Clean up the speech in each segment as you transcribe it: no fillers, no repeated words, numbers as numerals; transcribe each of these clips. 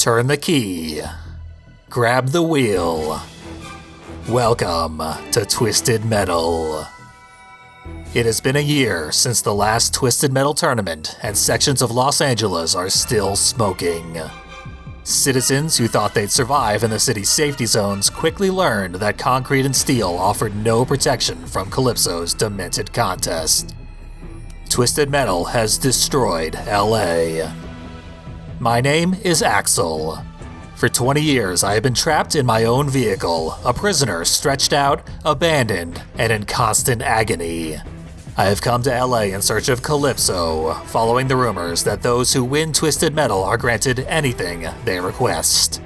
Turn the key. Grab the wheel. Welcome to Twisted Metal. It has been a year since the last Twisted Metal tournament, and sections of Los Angeles are still smoking. Citizens who thought they'd survive in the city's safety zones quickly learned that concrete and steel offered no protection from Calypso's demented contest. Twisted Metal has destroyed LA. My name is Axel. For 20 years, I have been trapped in my own vehicle, a prisoner stretched out, abandoned, and in constant agony. I have come to LA in search of Calypso, following the rumors that those who win Twisted Metal are granted anything they request.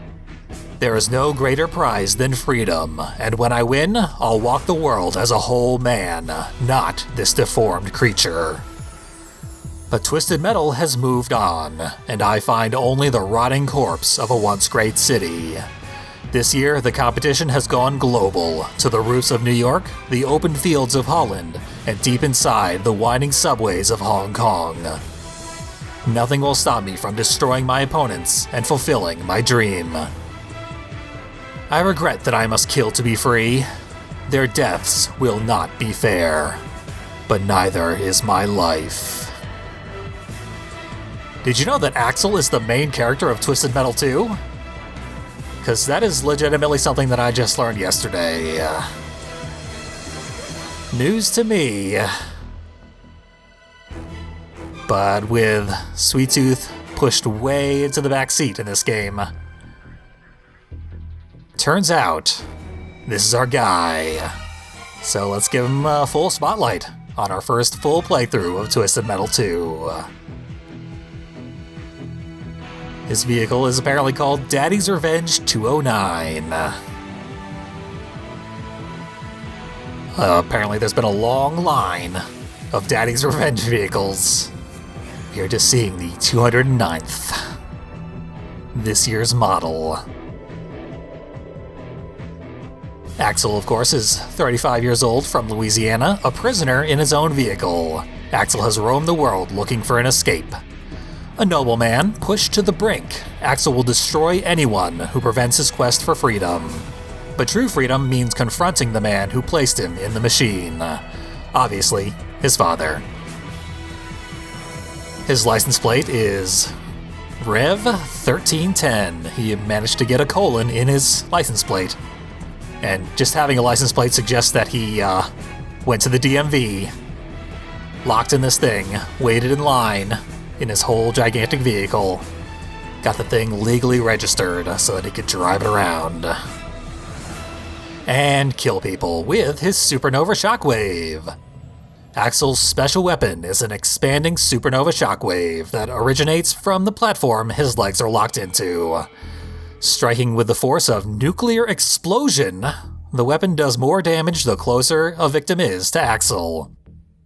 There is no greater prize than freedom, and when I win, I'll walk the world as a whole man, not this deformed creature. But Twisted Metal has moved on, and I find only the rotting corpse of a once great city. This year, the competition has gone global, to the roofs of New York, the open fields of Holland, and deep inside the winding subways of Hong Kong. Nothing will stop me from destroying my opponents and fulfilling my dream. I regret that I must kill to be free. Their deaths will not be fair, but neither is my life. Did you know that Axel is the main character of Twisted Metal 2? Because that is legitimately something that I just learned yesterday. News to me. But with Sweet Tooth pushed way into the back seat in this game. Turns out, this is our guy. So let's give him a full spotlight on our first full playthrough of Twisted Metal 2. His vehicle is apparently called Daddy's Revenge 209. Apparently there's been a long line of Daddy's Revenge vehicles. You're just seeing the 209th. This year's model. Axel, of course, is 35 years old from Louisiana, a prisoner in his own vehicle. Axel has roamed the world looking for an escape. A noble man pushed to the brink, Axel will destroy anyone who prevents his quest for freedom. But true freedom means confronting the man who placed him in the machine. Obviously, his father. His license plate is Rev 1310. He managed to get a colon in his license plate. And just having a license plate suggests that he went to the DMV, locked in this thing, waited in line, in his whole gigantic vehicle, got the thing legally registered so that he could drive it around and kill people with his supernova shockwave. Axel's special weapon is an expanding supernova shockwave that originates from the platform his legs are locked into. Striking with the force of nuclear explosion, the weapon does more damage the closer a victim is to Axel.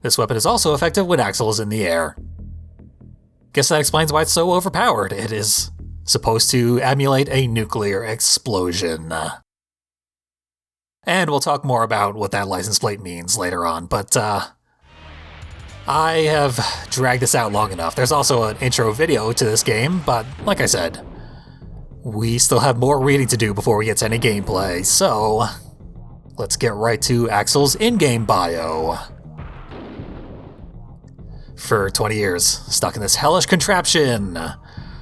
This weapon is also effective when Axel is in the air. Guess that explains why it's so overpowered. It is supposed to emulate a nuclear explosion. And we'll talk more about what that license plate means later on, but I have dragged this out long enough. There's also an intro video to this game, but like I said, we still have more reading to do before we get to any gameplay, so let's get right to Axel's in-game bio. For 20 years, stuck in this hellish contraption,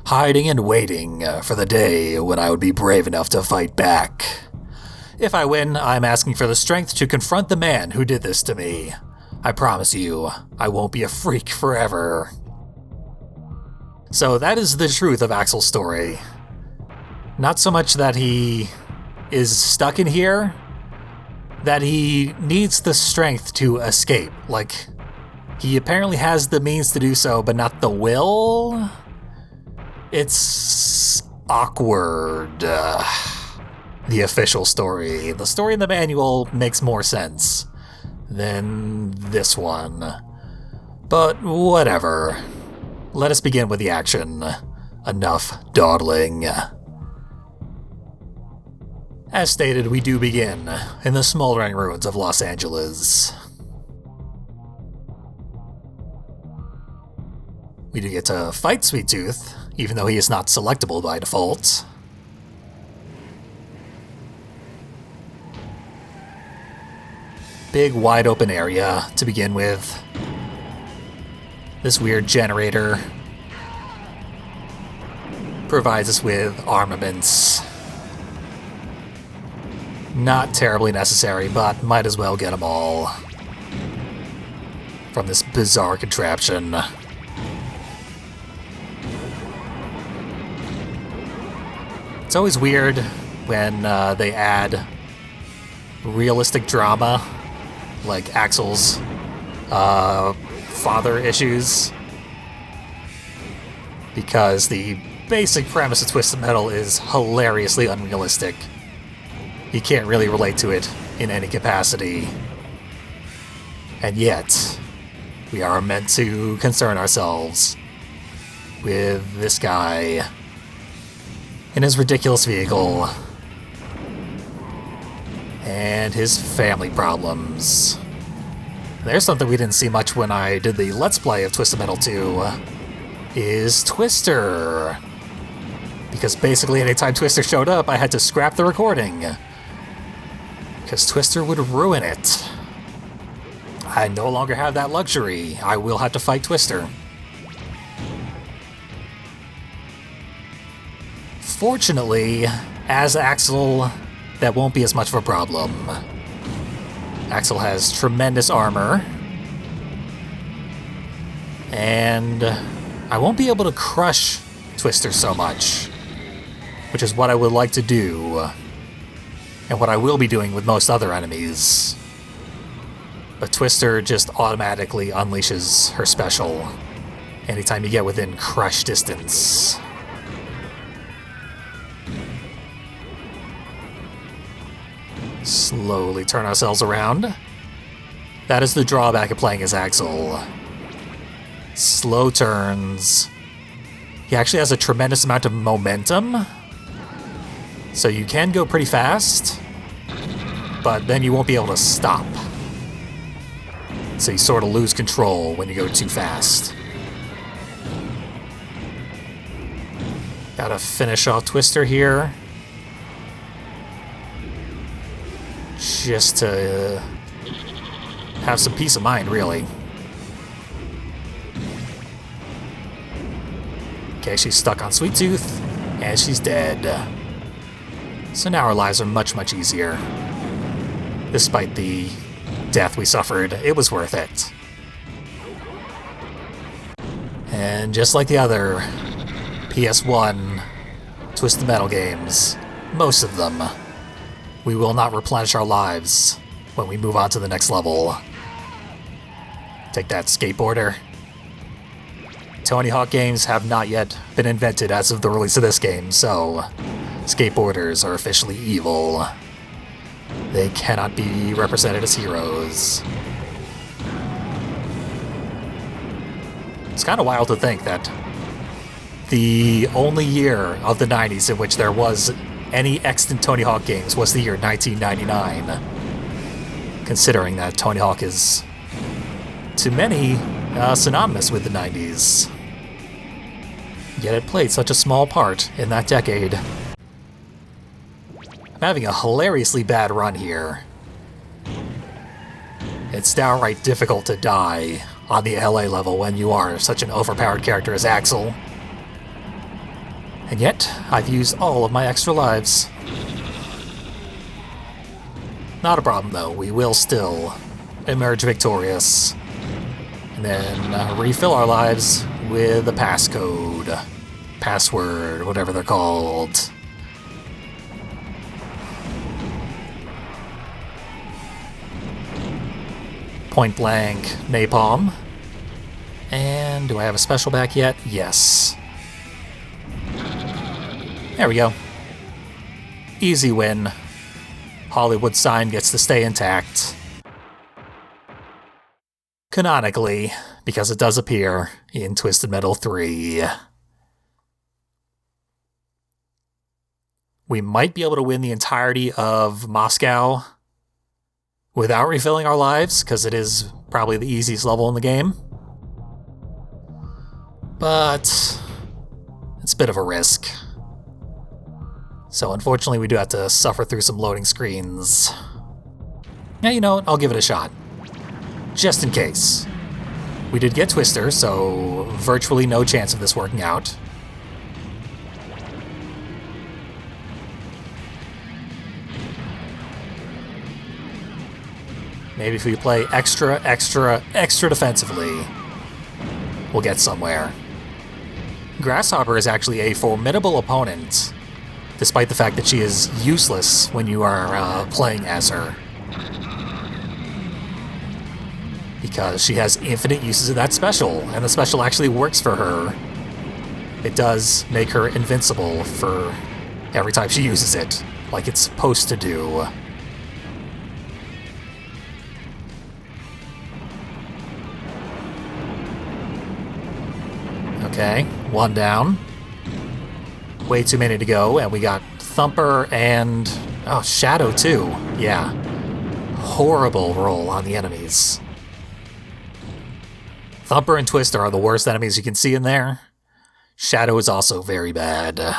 hiding and waiting for the day when I would be brave enough to fight back. If I win, I'm asking for the strength to confront the man who did this to me. I promise you, I won't be a freak forever. So that is the truth of Axel's story. Not so much that he is stuck in here, that he needs the strength to escape. Like, he apparently has the means to do so, but not the will? It's awkward. The official story. The story in the manual makes more sense than this one. But whatever. Let us begin with the action. Enough dawdling. As stated, we do begin in the smoldering ruins of Los Angeles. We do get to fight Sweet Tooth even though he is not selectable by default. Big wide open area to begin with. This weird generator provides us with armaments. Not terribly necessary, but might as well get them all from this bizarre contraption. It's always weird when they add realistic drama, like Axel's father issues, because the basic premise of Twisted Metal is hilariously unrealistic. You can't really relate to it in any capacity. And yet, we are meant to concern ourselves with this guy in his ridiculous vehicle and his family problems. There's something we didn't see much when I did the Let's Play of Twisted Metal 2, is Twister. Because basically anytime Twister showed up, I had to scrap the recording, because Twister would ruin it. I no longer have that luxury. I will have to fight Twister. Fortunately, as Axel, that won't be as much of a problem. Axel has tremendous armor, and I won't be able to crush Twister so much, which is what I would like to do, and what I will be doing with most other enemies. But Twister just automatically unleashes her special anytime you get within crush distance. Slowly turn ourselves around. That is the drawback of playing as Axel. Slow turns. He actually has a tremendous amount of momentum, so you can go pretty fast, but then you won't be able to stop. So you sort of lose control when you go too fast. Gotta finish off Twister here, just to have some peace of mind, really. Okay, she's stuck on Sweet Tooth, and she's dead. So now our lives are much, much easier. Despite the death we suffered, it was worth it. And just like the other PS1 Twisted Metal games, most of them, we will not replenish our lives when we move on to the next level. Take that, skateboarder. Tony Hawk games have not yet been invented as of the release of this game, so skateboarders are officially evil. They cannot be represented as heroes. It's kind of wild to think that the only year of the 90s in which there was any extant Tony Hawk games was the year 1999. Considering that Tony Hawk is, to many, synonymous with the 90s. Yet it played such a small part in that decade. I'm having a hilariously bad run here. It's downright difficult to die on the LA level when you are such an overpowered character as Axel. And yet, I've used all of my extra lives. Not a problem though, we will still emerge victorious. And then refill our lives with a passcode, password, whatever they're called. Point blank napalm. And do I have a special back yet? Yes. There we go. Easy win. Hollywood sign gets to stay intact. Canonically, because it does appear in Twisted Metal 3. We might be able to win the entirety of Moscow without refilling our lives, because it is probably the easiest level in the game. But It's a bit of a risk. So unfortunately we do have to suffer through some loading screens. Yeah, you know what? I'll give it a shot. Just in case. We did get Twister, so virtually no chance of this working out. Maybe if we play extra defensively, we'll get somewhere. Grasshopper is actually a formidable opponent, despite the fact that she is useless when you are playing as her. Because she has infinite uses of that special, and the special actually works for her. It does make her invincible for every time she uses it, like it's supposed to do. Okay, one down. Way too many to go, and we got Thumper and... oh, Shadow too. Yeah. Horrible roll on the enemies. Thumper and Twister are the worst enemies you can see in there. Shadow is also very bad.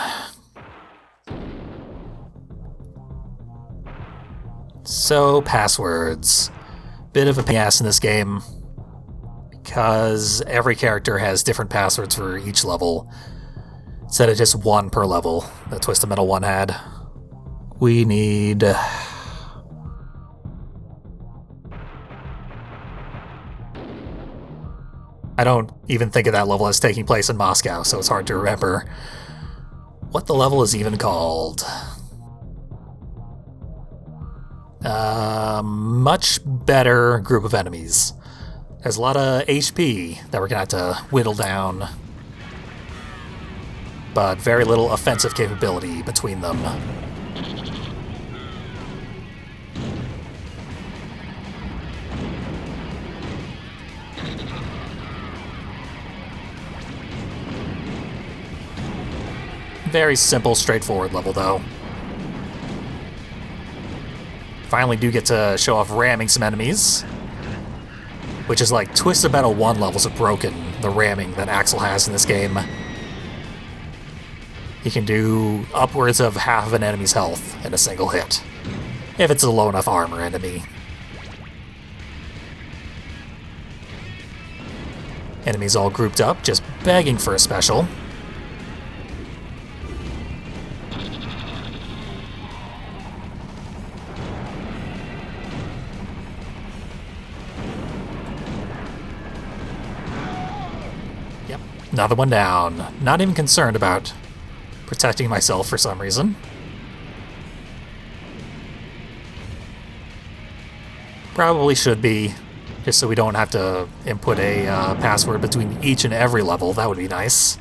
So, passwords. Bit of a pain in the ass in this game, because every character has different passwords for each level, instead of just one per level that Twisted Metal 1 had. We need... I don't even think of that level as taking place in Moscow, so it's hard to remember what the level is even called. Much better group of enemies. There's a lot of HP that we're gonna have to whittle down, but very little offensive capability between them. Very simple, straightforward level, though. Finally do get to show off ramming some enemies, which is like Twisted Metal 1 levels of broken, the ramming that Axel has in this game. He can do upwards of half of an enemy's health in a single hit, if it's a low enough armor enemy. Enemies all grouped up, just begging for a special. Another one down. Not even concerned about protecting myself for some reason. Probably should be, just so we don't have to input a password between each and every level. That would be nice.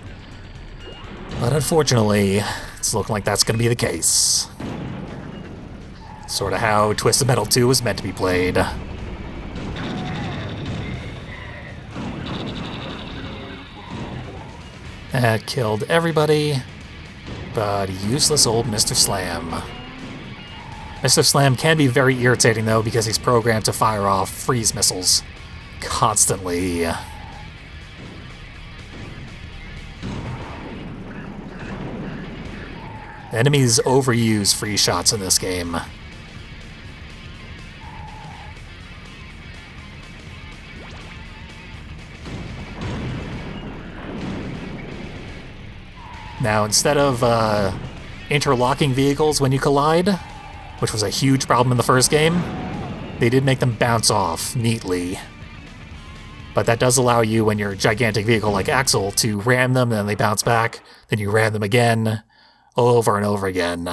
But unfortunately, it's looking like that's going to be the case. Sort of how Twisted Metal 2 was meant to be played. That killed everybody, but useless old Mr. Slam. Mr. Slam can be very irritating, though, because he's programmed to fire off freeze missiles constantly. Enemies overuse freeze shots in this game. Now, instead of interlocking vehicles when you collide, which was a huge problem in the first game, they did make them bounce off neatly. But that does allow you, when you're a gigantic vehicle like Axel, to ram them, and then they bounce back, then you ram them again, over and over again.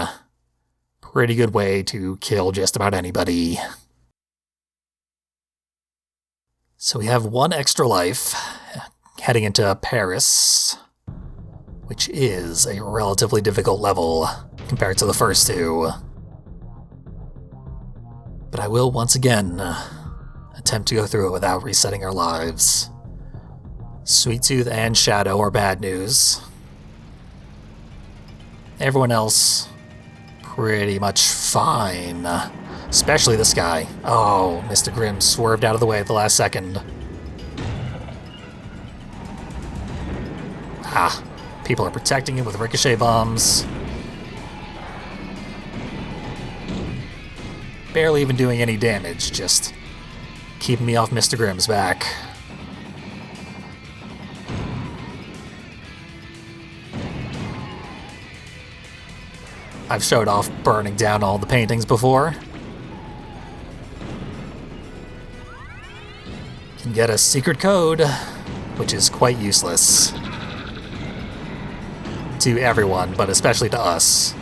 Pretty good way to kill just about anybody. So we have one extra life, heading into Paris, which is a relatively difficult level compared to the first two. But I will once again attempt to go through it without resetting our lives. Sweet Tooth and Shadow are bad news. Everyone else, pretty much fine. Especially this guy. Oh, Mr. Grimm swerved out of the way at the last second. Ah. People are protecting it with ricochet bombs. Barely even doing any damage, just keeping me off Mr. Grimm's back. I've showed off burning down all the paintings before. Can get a secret code, which is quite useless to everyone, but especially to us,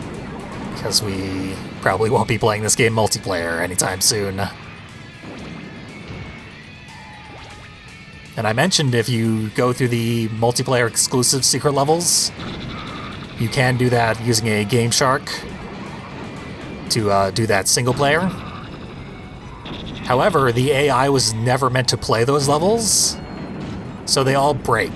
because we probably won't be playing this game multiplayer anytime soon. And I mentioned if you go through the multiplayer exclusive secret levels, you can do that using a Game Shark to do that single player. However, the AI was never meant to play those levels, so they all break.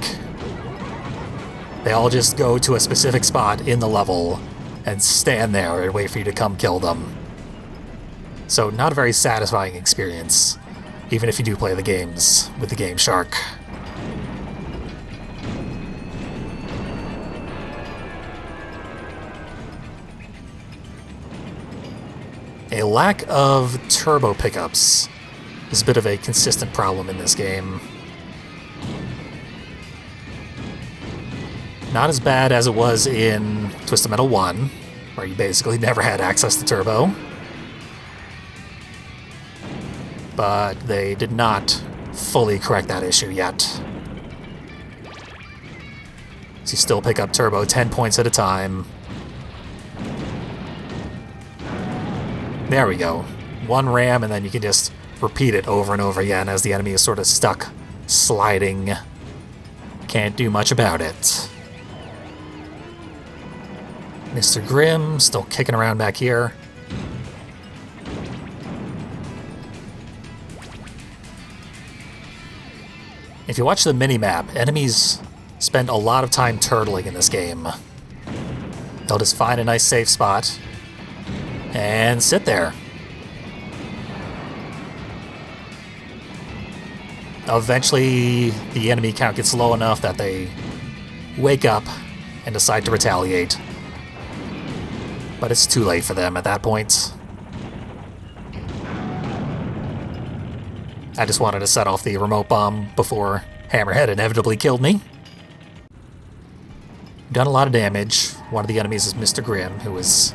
They all just go to a specific spot in the level and stand there and wait for you to come kill them. So not a very satisfying experience, even if you do play the games with the Game Shark. A lack of turbo pickups is a bit of a consistent problem in this game. Not as bad as it was in Twisted Metal 1, where you basically never had access to turbo. But they did not fully correct that issue yet. So you still pick up turbo 10 points at a time. There we go. One ram, and then you can just repeat it over and over again as the enemy is sort of stuck, sliding. Can't do much about it. Mr. Grimm still kicking around back here. If you watch the minimap, enemies spend a lot of time turtling in this game. They'll just find a nice safe spot and sit there. Eventually, the enemy count gets low enough that they wake up and decide to retaliate. But it's too late for them at that point. I just wanted to set off the remote bomb before Hammerhead inevitably killed me. Done a lot of damage. One of the enemies is Mr. Grimm, who is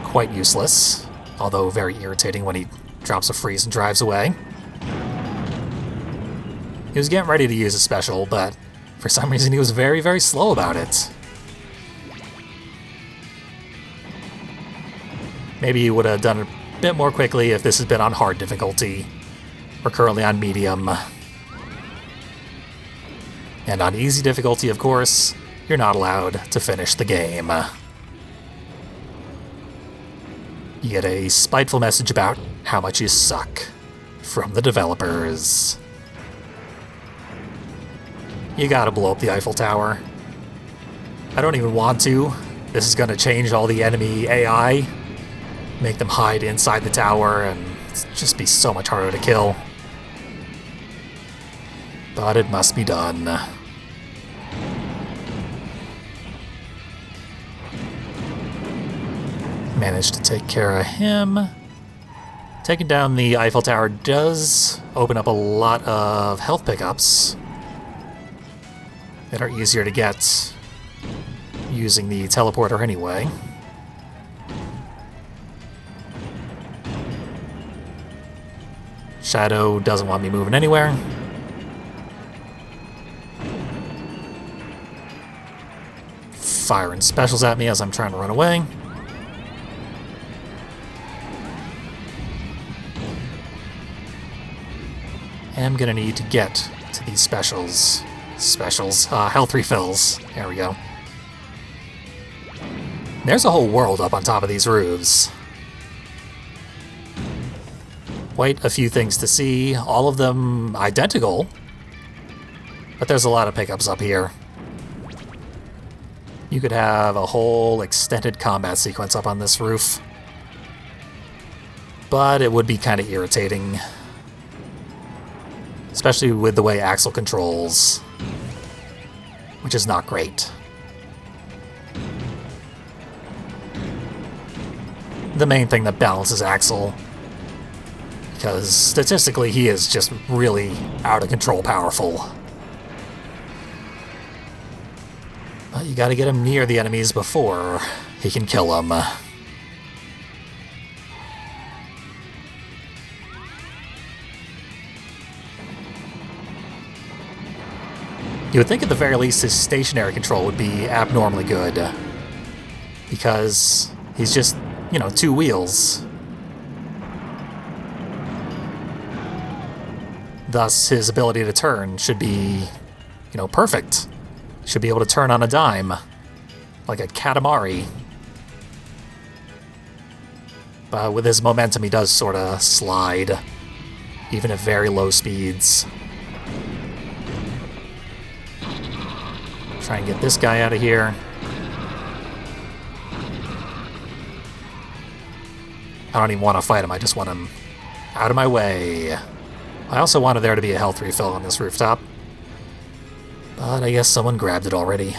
quite useless, although very irritating when he drops a freeze and drives away. He was getting ready to use a special, but for some reason he was very, very slow about it. Maybe he would have done it a bit more quickly if this has been on hard difficulty. We're currently on medium. And on easy difficulty, of course, you're not allowed to finish the game. You get a spiteful message about how much you suck from the developers. You gotta blow up the Eiffel Tower. I don't even want to. This is gonna change all the enemy AI, make them hide inside the tower, and just be so much harder to kill. But it must be done. Managed to take care of him. Taking down the Eiffel Tower does open up a lot of health pickups that are easier to get using the teleporter anyway. Shadow doesn't want me moving anywhere. Firing specials at me as I'm trying to run away. I'm gonna need to get to these specials. Health refills. There we go. There's a whole world up on top of these roofs. Quite a few things to see, all of them identical, but there's a lot of pickups up here. You could have a whole extended combat sequence up on this roof, but it would be kind of irritating, especially with the way Axel controls, which is not great. the main thing that balances Axel. Because statistically, he is just really out of control powerful. But you gotta get him near the enemies before he can kill them. You would think at the very least his stationary control would be abnormally good. Because he's just, you know, two wheels. Thus, his ability to turn should be, you know, perfect. Should be able to turn on a dime. Like a Katamari. But with his momentum, he does sort of slide. Even at very low speeds. Try and get this guy out of here. I don't even want to fight him, I just want him out of my way. I also wanted there to be a health refill on this rooftop. But I guess someone grabbed it already.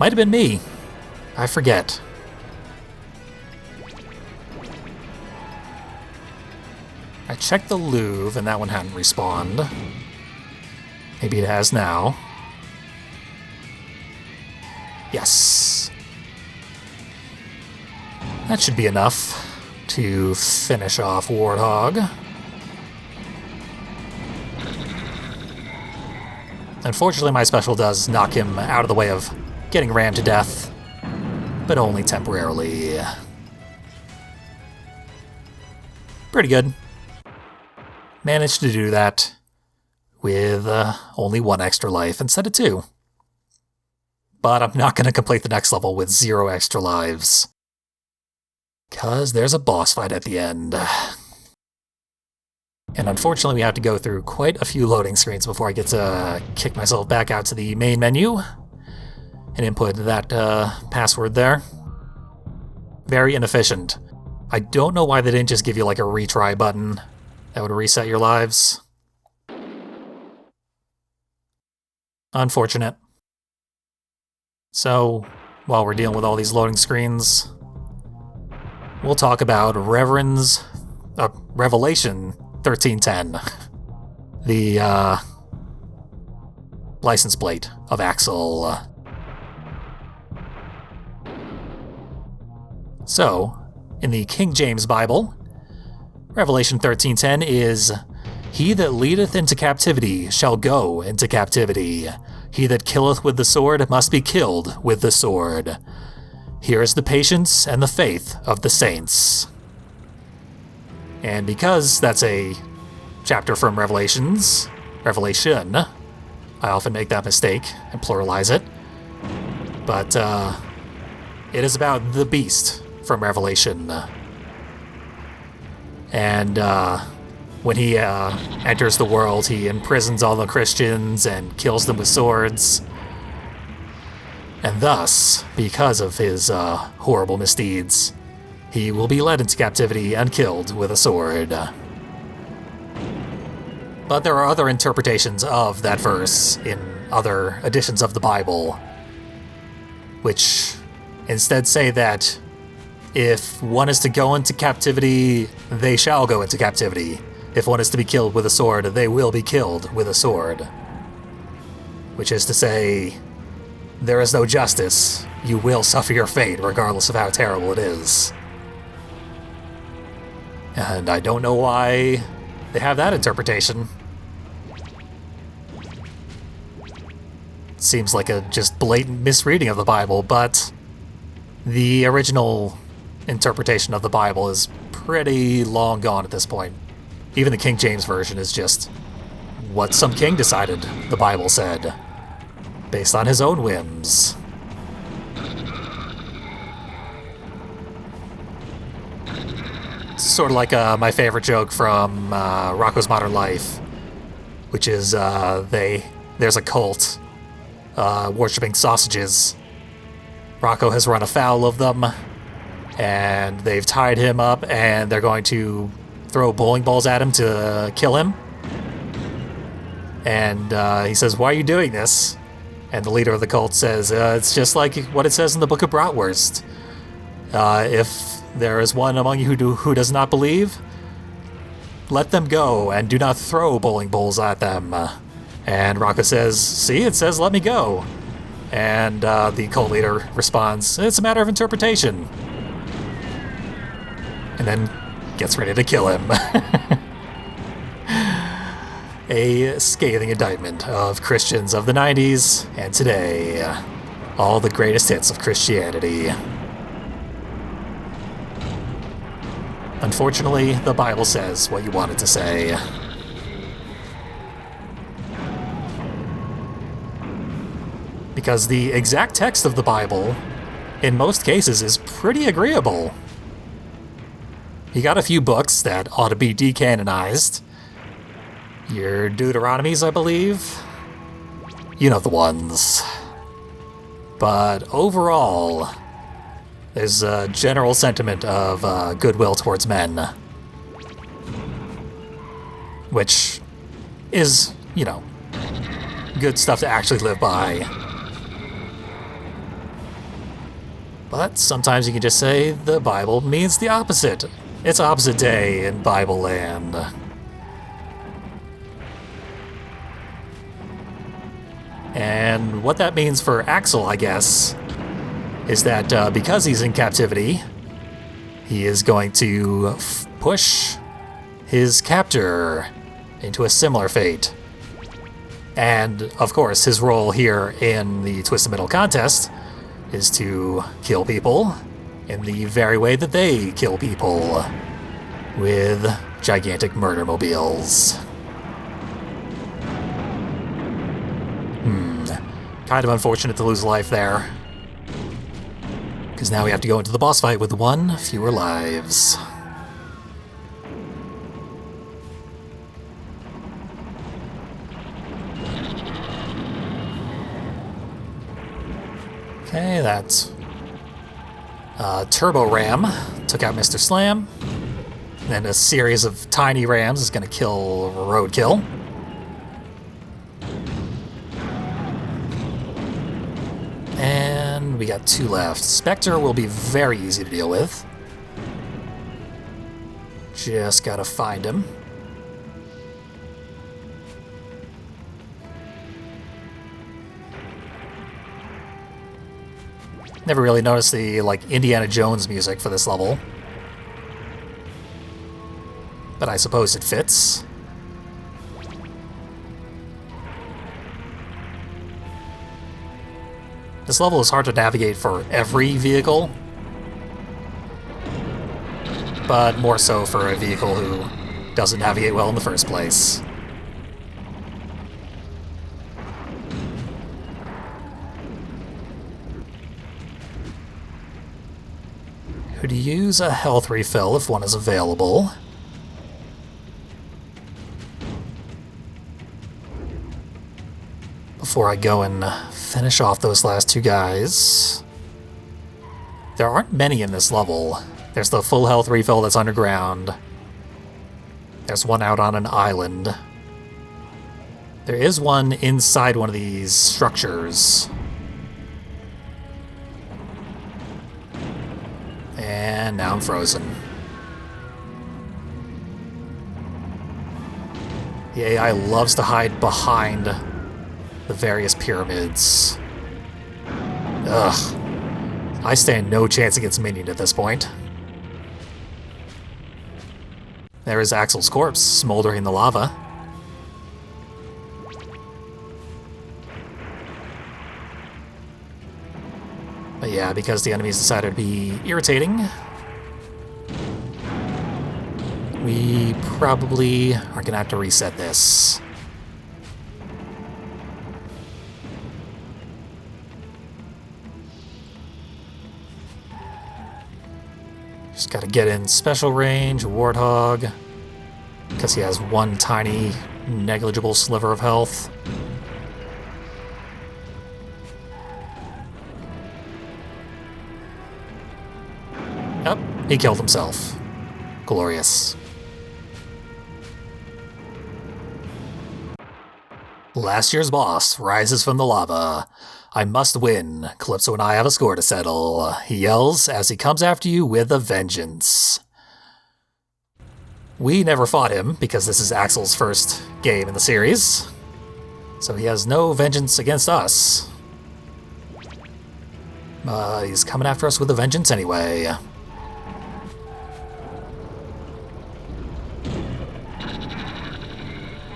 Might have been me. I forget. I checked the Louvre and that one hadn't respawned. Maybe it has now. Yes. That should be enough to finish off Warthog. Unfortunately, my special does knock him out of the way of getting rammed to death, but only temporarily. Pretty good. Managed to do that with only one extra life instead of two. But I'm not going to complete the next level with 0 extra lives. Because there's a boss fight at the end. And unfortunately we have to go through quite a few loading screens before I get to kick myself back out to the main menu and input that password there. Very inefficient. I don't know why they didn't just give you like a retry button that would reset your lives. Unfortunate. So, while we're dealing with all these loading screens, we'll talk about Revelation 1310, the license plate of Axel. So, in the King James Bible, Revelation 13:10 is, "He that leadeth into captivity shall go into captivity. He that killeth with the sword must be killed with the sword. Here is the patience and the faith of the saints." And because that's a chapter from Revelation, I often make that mistake and pluralize it. But it is about the beast from Revelation. And when he enters the world, he imprisons all the Christians and kills them with swords. And thus, because of his horrible misdeeds, he will be led into captivity and killed with a sword. But there are other interpretations of that verse in other editions of the Bible, which instead say that if one is to go into captivity, they shall go into captivity. If one is to be killed with a sword, they will be killed with a sword. Which is to say, there is no justice. You will suffer your fate, regardless of how terrible it is. And I don't know why they have that interpretation. Seems like a just blatant misreading of the Bible, but the original interpretation of the Bible is pretty long gone at this point. Even the King James Version is just what some king decided the Bible said, based on his own whims. Sort of like my favorite joke from Rocko's Modern Life, which is there's a cult worshipping sausages. Rocko has run afoul of them, and they've tied him up, and they're going to throw bowling balls at him to kill him. And he says, "Why are you doing this?" And the leader of the cult says, "It's just like what it says in the Book of Bratwurst. If there is one among you who does not believe, let them go and do not throw bowling balls at them. And Rocco says, see, it says let me go. And the cult leader responds, it's a matter of interpretation. And then gets ready to kill him. A scathing indictment of Christians of the 90s and today. All the greatest hits of Christianity. Unfortunately, the Bible says what you want it to say. Because the exact text of the Bible, in most cases, is pretty agreeable. You got a few books that ought to be decanonized. Your Deuteronomies, I believe. You know the ones. But overall, there's a general sentiment of goodwill towards men. Which is, you know, good stuff to actually live by. But sometimes you can just say the Bible means the opposite. It's opposite day in Bible land. And what that means for Axel, I guess, is that because he's in captivity, he is going to push his captor into a similar fate. And, of course, his role here in the Twisted Metal contest is to kill people in the very way that they kill people, with gigantic murder mobiles. Kind of unfortunate to lose life there. Because now we have to go into the boss fight with one fewer lives. Okay, that's Turbo Ram took out Mr. Slam. Then a series of tiny rams is going to kill Roadkill. And we got two left. Spectre will be very easy to deal with. Just gotta find him. Never really noticed the, Indiana Jones music for this level. But I suppose it fits. This level is hard to navigate for every vehicle, but more so for a vehicle who doesn't navigate well in the first place. Could use a health refill if one is available. Before I go and finish off those last two guys. There aren't many in this level. There's the full health refill that's underground. There's one out on an island. There is one inside one of these structures. And now I'm frozen. The AI loves to hide behind the various pyramids. Ugh. I stand no chance against Minion at this point. There is Axel's corpse smoldering in the lava. But yeah, because the enemies decided to be irritating, we probably are gonna have to reset this. Just gotta get in special range, Warthog, because he has one tiny, negligible sliver of health. Oh, he killed himself. Glorious. Last year's boss rises from the lava. I must win. Calypso and I have a score to settle. He yells as he comes after you with a vengeance. We never fought him because this is Axel's first game in the series. So he has no vengeance against us. He's coming after us with a vengeance anyway.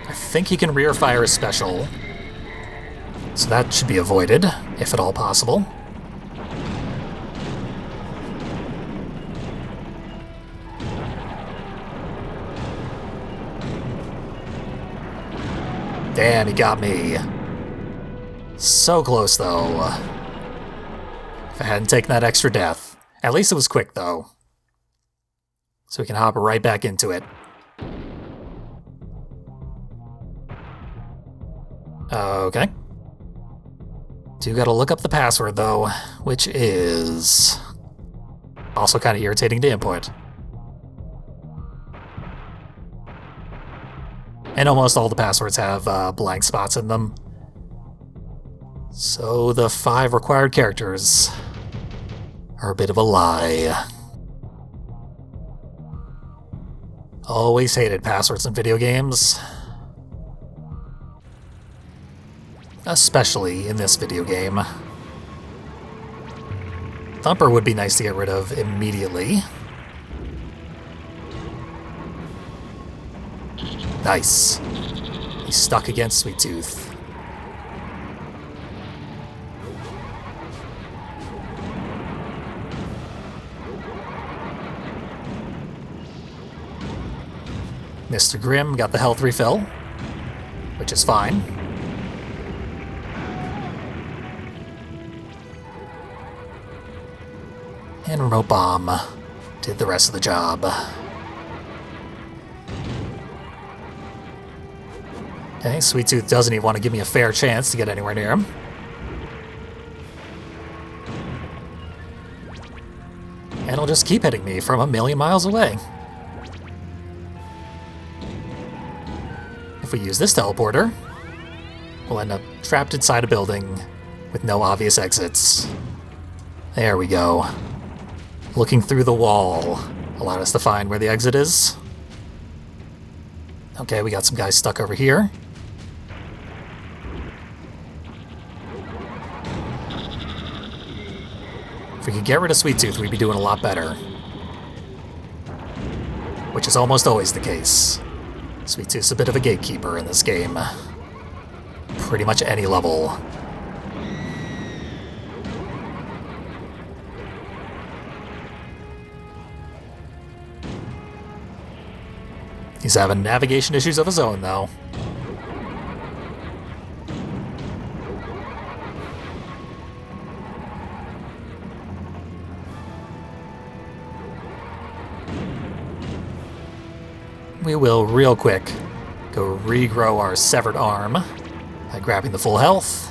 I think he can rear fire his special. So that should be avoided, if at all possible. Damn, he got me. So close, though. If I hadn't taken that extra death. At least it was quick, though. So we can hop right back into it. Okay. Do gotta look up the password, though, which is also kind of irritating to input. And almost all the passwords have blank spots in them. So the 5 required characters are a bit of a lie. Always hated passwords in video games. Especially in this video game. Thumper would be nice to get rid of immediately. Nice. He's stuck against Sweet Tooth. Mr. Grimm got the health refill, which is fine. And Remote Bomb did the rest of the job. Okay, Sweet Tooth doesn't even want to give me a fair chance to get anywhere near him. And he'll just keep hitting me from a million miles away. If we use this teleporter, we'll end up trapped inside a building with no obvious exits. There we go. Looking through the wall allowed us to find where the exit is. Okay, we got some guys stuck over here. If we could get rid of Sweet Tooth, we'd be doing a lot better. Which is almost always the case. Sweet Tooth's a bit of a gatekeeper in this game. Pretty much any level. He's having navigation issues of his own, though. We will, real quick, go regrow our severed arm by grabbing the full health.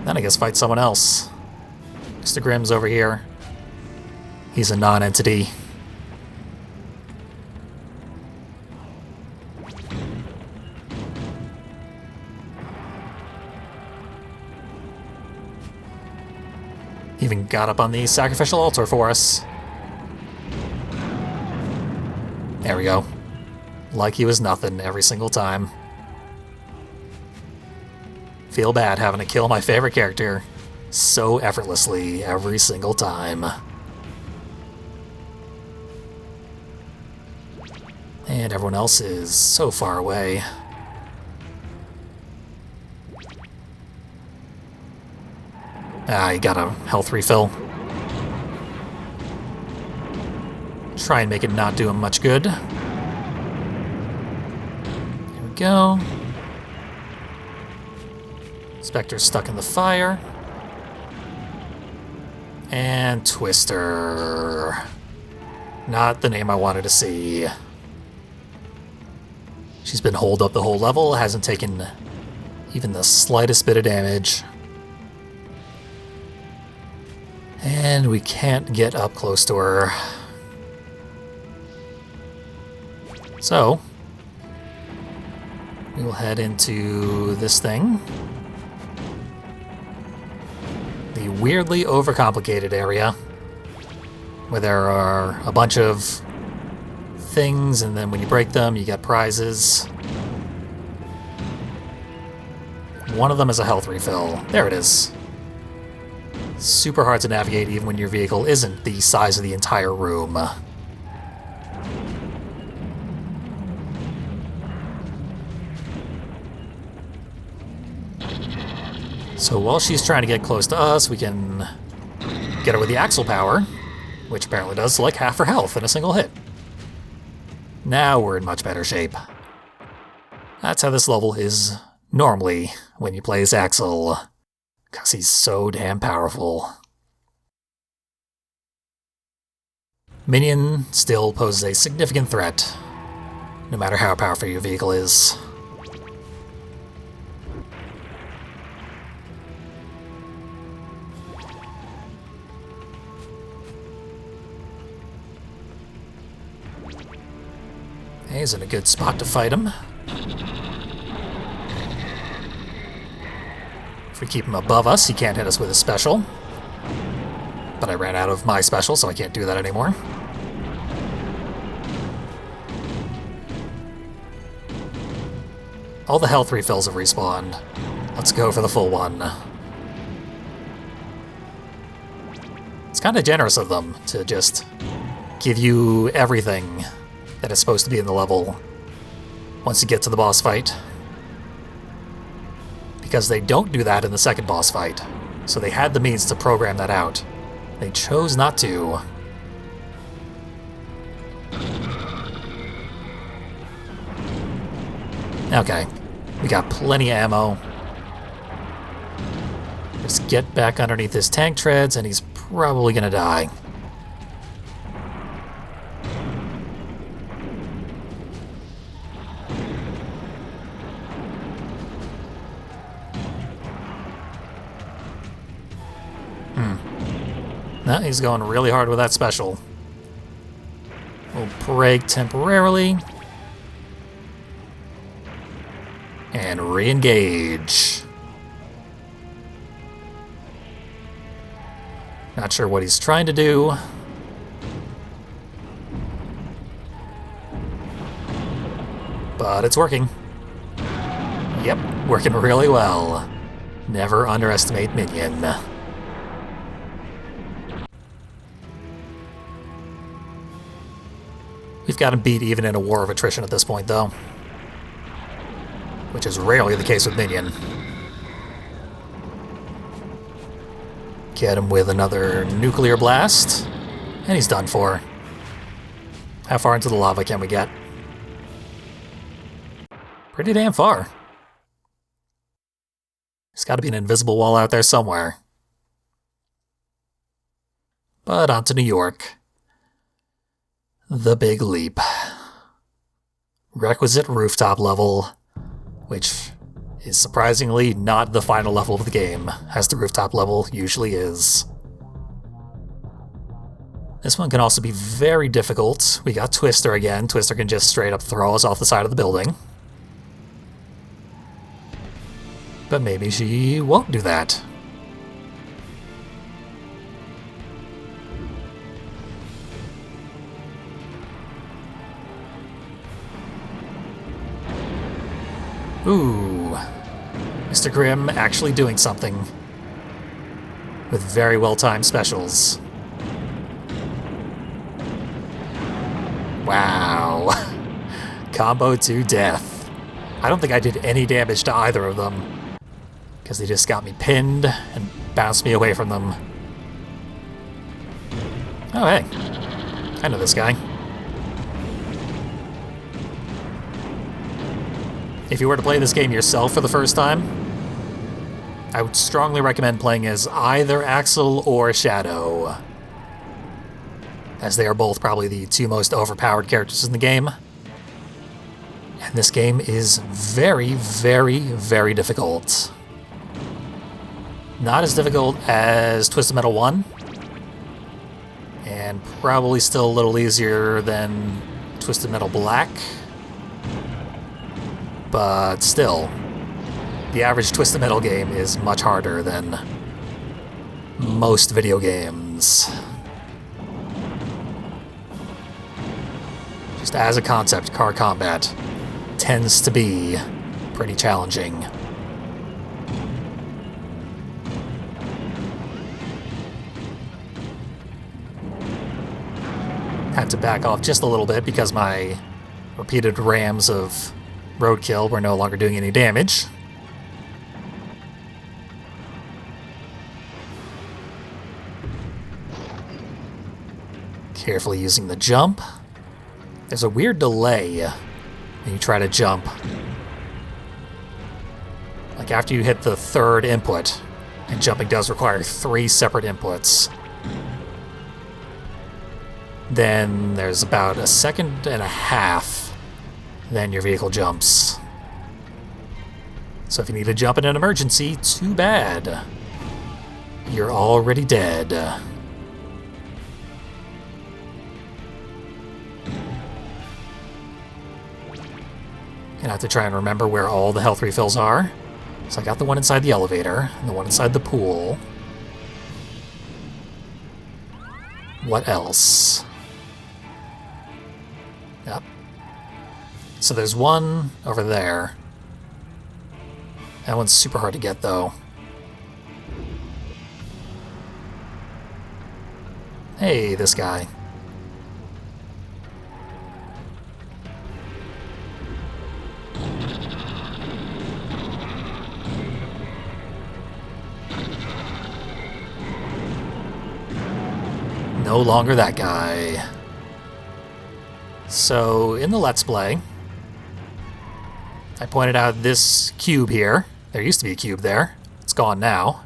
Then I guess fight someone else. Mr. Grimm's over here. He's a non-entity. Even got up on the sacrificial altar for us. There we go. Like he was nothing every single time. Feel bad having to kill my favorite character so effortlessly every single time. And everyone else is so far away. Ah, you got a health refill. Try and make it not do him much good. There we go. Spectre's stuck in the fire. And Twister. Not the name I wanted to see. She's been holed up the whole level, hasn't taken even the slightest bit of damage. And we can't get up close to her. So, We will head into this thing. The weirdly overcomplicated area, where there are a bunch of things, and then when you break them, you get prizes. One of them is a health refill. There it is. Super hard to navigate even when your vehicle isn't the size of the entire room. So while she's trying to get close to us, we can get her with the Axel power, which apparently does like half her health in a single hit. Now we're in much better shape. That's how this level is normally when you play as Axel, because he's so damn powerful. Minion still poses a significant threat, no matter how powerful your vehicle is. He's in a good spot to fight him. If we keep him above us, he can't hit us with a special. But I ran out of my special, so I can't do that anymore. All the health refills have respawned. Let's go for the full one. It's kind of generous of them to just give you everything that is supposed to be in the level once you get to the boss fight. Because they don't do that in the second boss fight, so they had the means to program that out. They chose not to. Okay, we got plenty of ammo. Just get back underneath his tank treads and he's probably gonna die. No, he's going really hard with that special. We'll break temporarily. And re-engage. Not sure what he's trying to do. But it's working. Yep, working really well. Never underestimate Minion. We've got him beat even in a war of attrition at this point, though. Which is rarely the case with Minion. Get him with another nuclear blast, and he's done for. How far into the lava can we get? Pretty damn far. There's got to be an invisible wall out there somewhere. But on to New York. The Big Leap. Requisite rooftop level, which is surprisingly not the final level of the game, as the rooftop level usually is. This one can also be very difficult. We got Twister again. Twister can just straight up throw us off the side of the building. But maybe she won't do that. Ooh, Mr. Grimm actually doing something with very well-timed specials. Wow. Combo to death. I don't think I did any damage to either of them, because they just got me pinned and bounced me away from them. Oh, hey. I know this guy. If you were to play this game yourself for the first time, I would strongly recommend playing as either Axel or Shadow, as they are both probably the two most overpowered characters in the game. And this game is very, very, very difficult. Not as difficult as Twisted Metal 1, and probably still a little easier than Twisted Metal Black. but still, the average Twisted Metal game is much harder than most video games. Just as a concept, car combat tends to be pretty challenging. Had to back off just a little bit because my repeated rams of roadkill were no longer doing any damage. Carefully using the jump. There's a weird delay when you try to jump. Like after you hit the third input, and jumping does require 3 separate inputs, then there's about a second and a half, then your vehicle jumps. So if you need to jump in an emergency, too bad. You're already dead. Gonna have to try and remember where all the health refills are. So I got the one inside the elevator, and the one inside the pool. What else? Yep. So there's one over there. That one's super hard to get, though. Hey, this guy. No longer that guy. So, in the Let's Play, I pointed out this cube here. There used to be a cube there. It's gone now.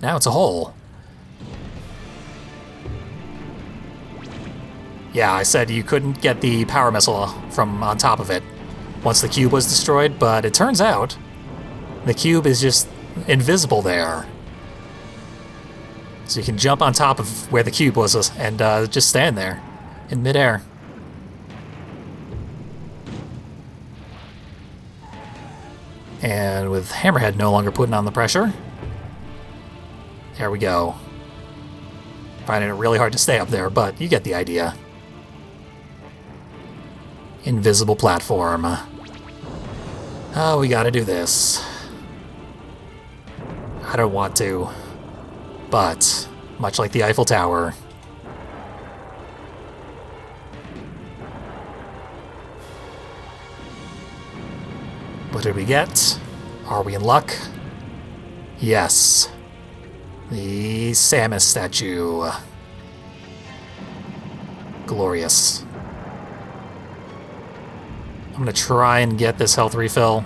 Now it's a hole. Yeah, I said you couldn't get the power missile from on top of it once the cube was destroyed, but it turns out the cube is just invisible there. So you can jump on top of where the cube was and just stand there in midair. And with Hammerhead no longer putting on the pressure, there we go. Finding it really hard to stay up there, but you get the idea. Invisible platform. Oh, we gotta do this. I don't want to. But, much like the Eiffel Tower, what did we get? Are we in luck? Yes. The Samus statue. Glorious. I'm gonna try and get this health refill.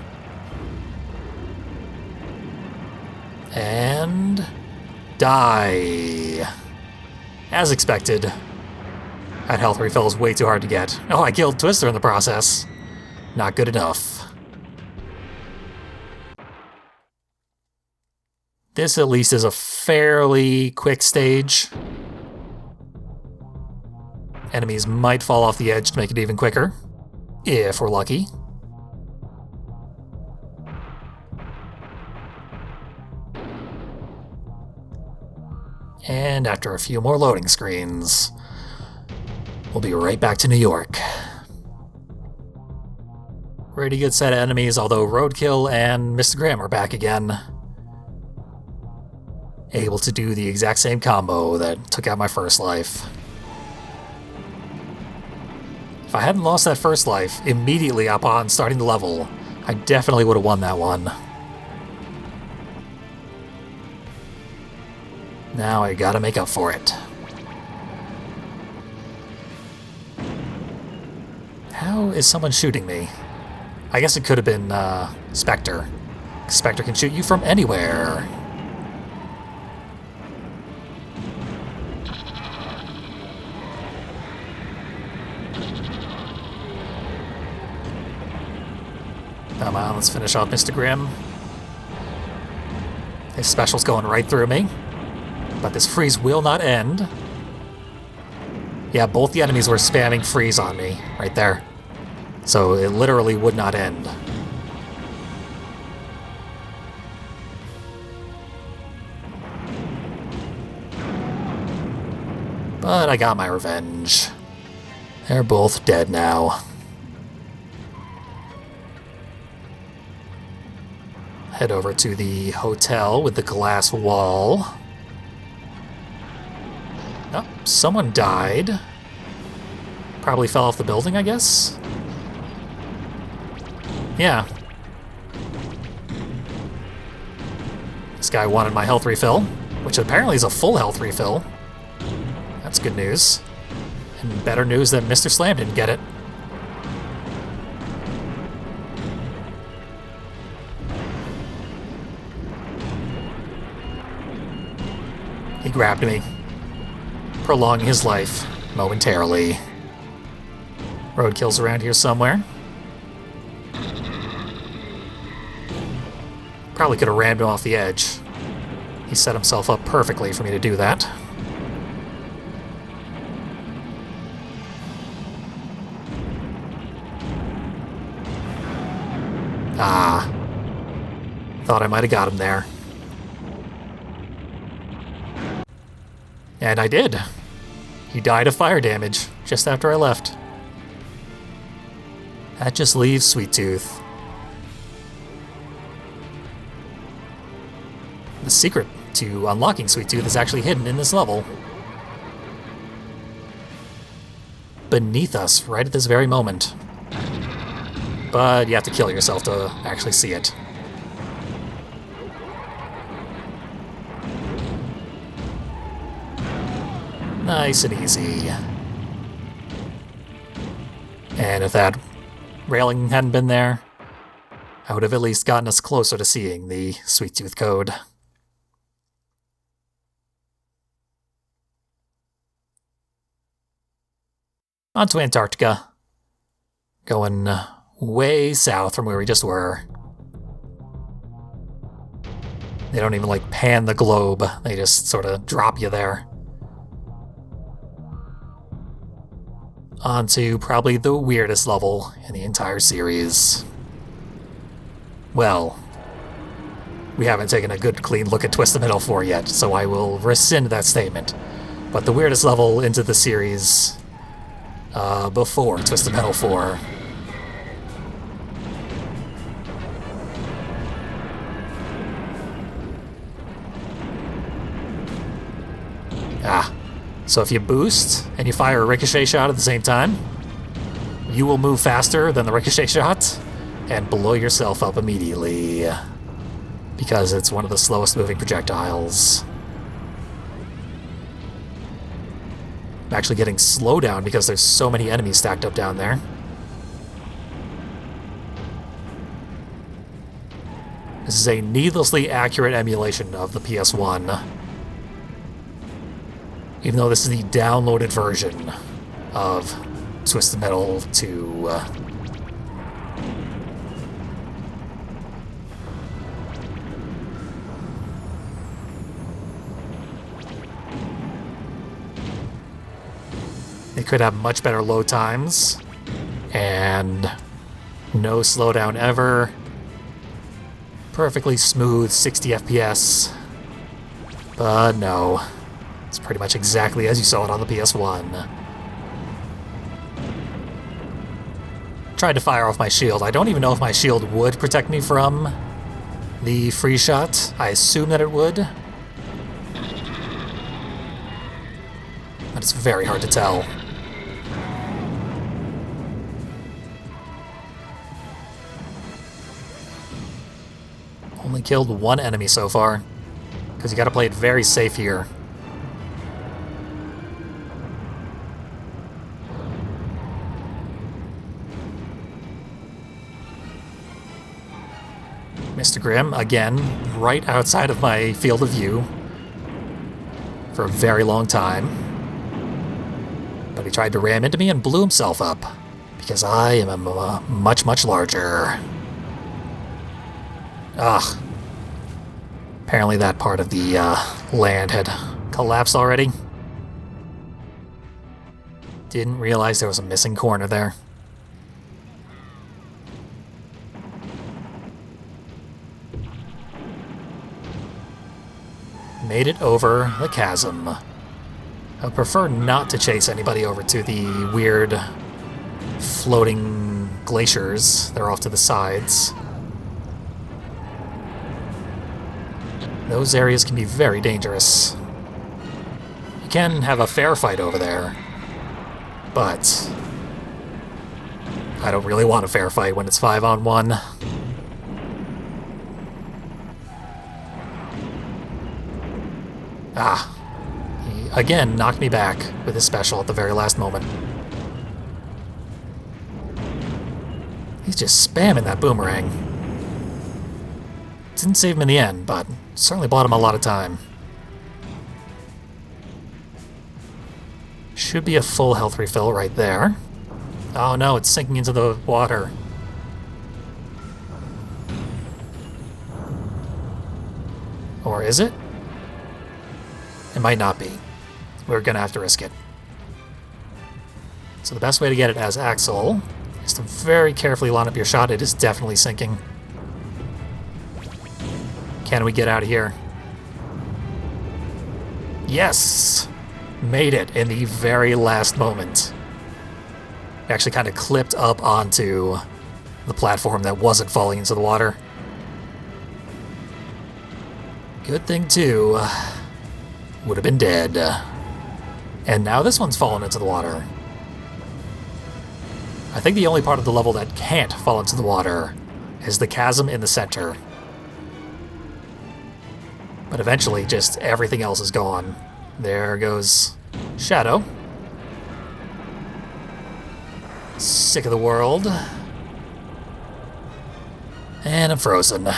And die. As expected. That health refill is way too hard to get. Oh, I killed Twister in the process. Not good enough. This at least is a fairly quick stage. Enemies might fall off the edge to make it even quicker, if we're lucky. And after a few more loading screens, we'll be right back to New York. Pretty good set of enemies, although Roadkill and Mr. Graham are back again. Able to do the exact same combo that took out my first life. If I hadn't lost that first life immediately upon starting the level, I definitely would have won that one. Now I gotta make up for it. How is someone shooting me? I guess it could have been Spectre. Spectre can shoot you from anywhere. Come on, let's finish off Mr. Grimm. His special's going right through me. But this freeze will not end. Yeah, both the enemies were spamming freeze on me, right there. So it literally would not end. But I got my revenge. They're both dead now. Head over to the hotel with the glass wall. Oh, someone died. Probably fell off the building, I guess? Yeah. This guy wanted my health refill, which apparently is a full health refill. That's good news. And better news that Mr. Slam didn't get it. He grabbed me, prolonging his life momentarily. Roadkill's around here somewhere. Probably could have rammed him off the edge. He set himself up perfectly for me to do that. Ah. Thought I might have got him there. And I did. He died of fire damage just after I left. That just leaves Sweet Tooth. The secret to unlocking Sweet Tooth is actually hidden in this level. Beneath us, right at this very moment. But you have to kill yourself to actually see it. Nice and easy. And if that railing hadn't been there, I would have at least gotten us closer to seeing the Sweet Tooth code. On to Antarctica. Going way south from where we just were. They don't even like pan the globe, they just sort of drop you there. On to probably the weirdest level in the entire series. Well, we haven't taken a good clean look at Twisted Metal 4 yet, so I will rescind that statement. But the weirdest level into the series before Twisted Metal 4. So if you boost and you fire a ricochet shot at the same time, you will move faster than the ricochet shot and blow yourself up immediately, because it's one of the slowest moving projectiles. I'm actually getting slowdown because there's so many enemies stacked up down there. This is a needlessly accurate emulation of the PS1. Even though this is the downloaded version of Twisted Metal 2. They could have much better load times, and no slowdown ever. Perfectly smooth 60 FPS, but no. It's pretty much exactly as you saw it on the PS1. Tried to fire off my shield. I don't even know if my shield would protect me from the free shot. I assume that it would. But it's very hard to tell. Only killed one enemy so far, because you gotta play it very safe here. Mr. Grimm, again, right outside of my field of view for a very long time. But he tried to ram into me and blew himself up, because I am much, much larger. Ugh. Apparently that part of the land had collapsed already. Didn't realize there was a missing corner there. Made it over the chasm. I would prefer not to chase anybody over to the weird floating glaciers that are off to the sides. Those areas can be very dangerous. You can have a fair fight over there, but I don't really want a fair fight when it's 5-on-1. Ah. He again knocked me back with his special at the very last moment. He's just spamming that boomerang. Didn't save him in the end, but certainly bought him a lot of time. Should be a full health refill right there. Oh no, it's sinking into the water. Or is it? It might not be. We're gonna have to risk it. So the best way to get it as Axel is to very carefully line up your shot. It is definitely sinking. Can we get out of here? Yes! Made it in the very last moment. We actually kind of clipped up onto the platform that wasn't falling into the water. Good thing, too. Would have been dead. And now this one's fallen into the water. I think the only part of the level that can't fall into the water is the chasm in the center. But eventually, just everything else is gone. There goes Shadow. Sick of the world. And I'm frozen.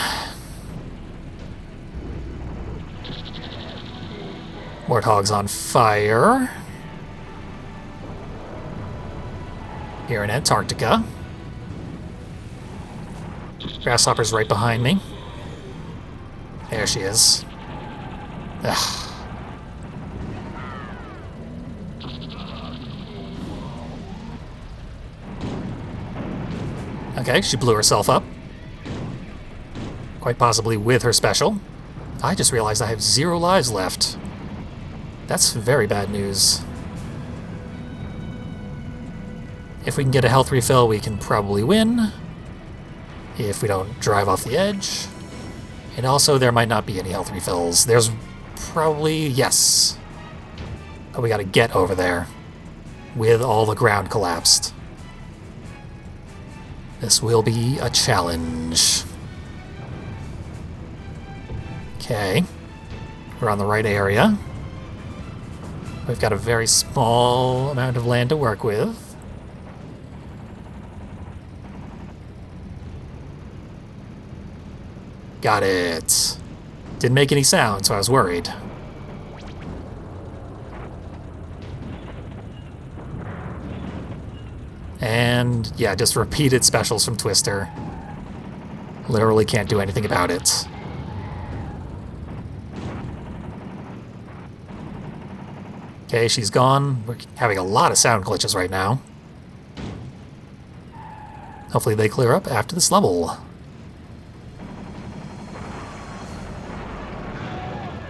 Warthog's on fire. Here in Antarctica. Grasshopper's right behind me. There she is. Ugh. Okay, she blew herself up. Quite possibly with her special. I just realized I have 0 lives left. That's very bad news. If we can get a health refill, we can probably win. If we don't drive off the edge. And also, there might not be any health refills. There's probably... yes. But we gotta get over there. With all the ground collapsed. This will be a challenge. Okay. We're on the right area. We've got a very small amount of land to work with. Got it. Didn't make any sound, so I was worried. And yeah, just repeated specials from Twister. Literally can't do anything about it. Okay, she's gone. We're having a lot of sound glitches right now. Hopefully they clear up after this level.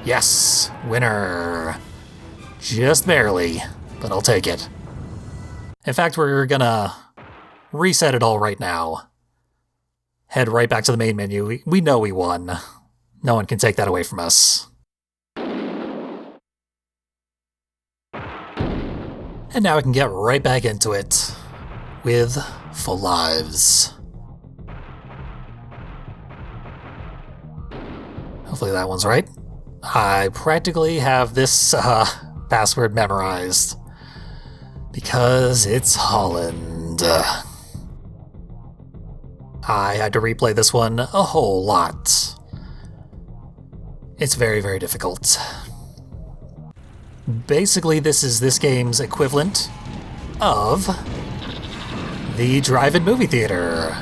Yes! Winner! Just barely, but I'll take it. In fact, we're gonna reset it all right now. Head right back to the main menu. We know we won. No one can take that away from us. And now we can get right back into it with full lives. Hopefully that one's right. I practically have this password memorized because it's Holland. I had to replay this one a whole lot. It's very, very difficult. Basically, this is this game's equivalent of the drive-in movie theater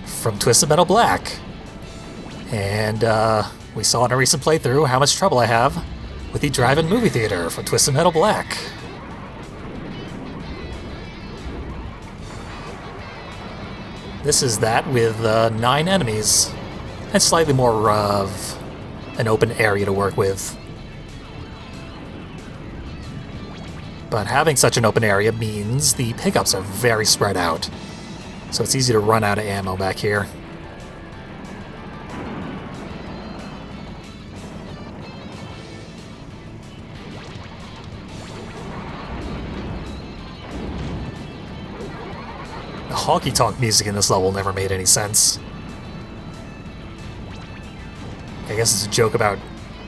from Twisted Metal Black. And we saw in a recent playthrough how much trouble I have with the drive-in movie theater from Twisted Metal Black. This is that with 9 enemies and slightly more of an open area to work with. But having such an open area means the pickups are very spread out. So it's easy to run out of ammo back here. The honky-tonk music in this level never made any sense. I guess it's a joke about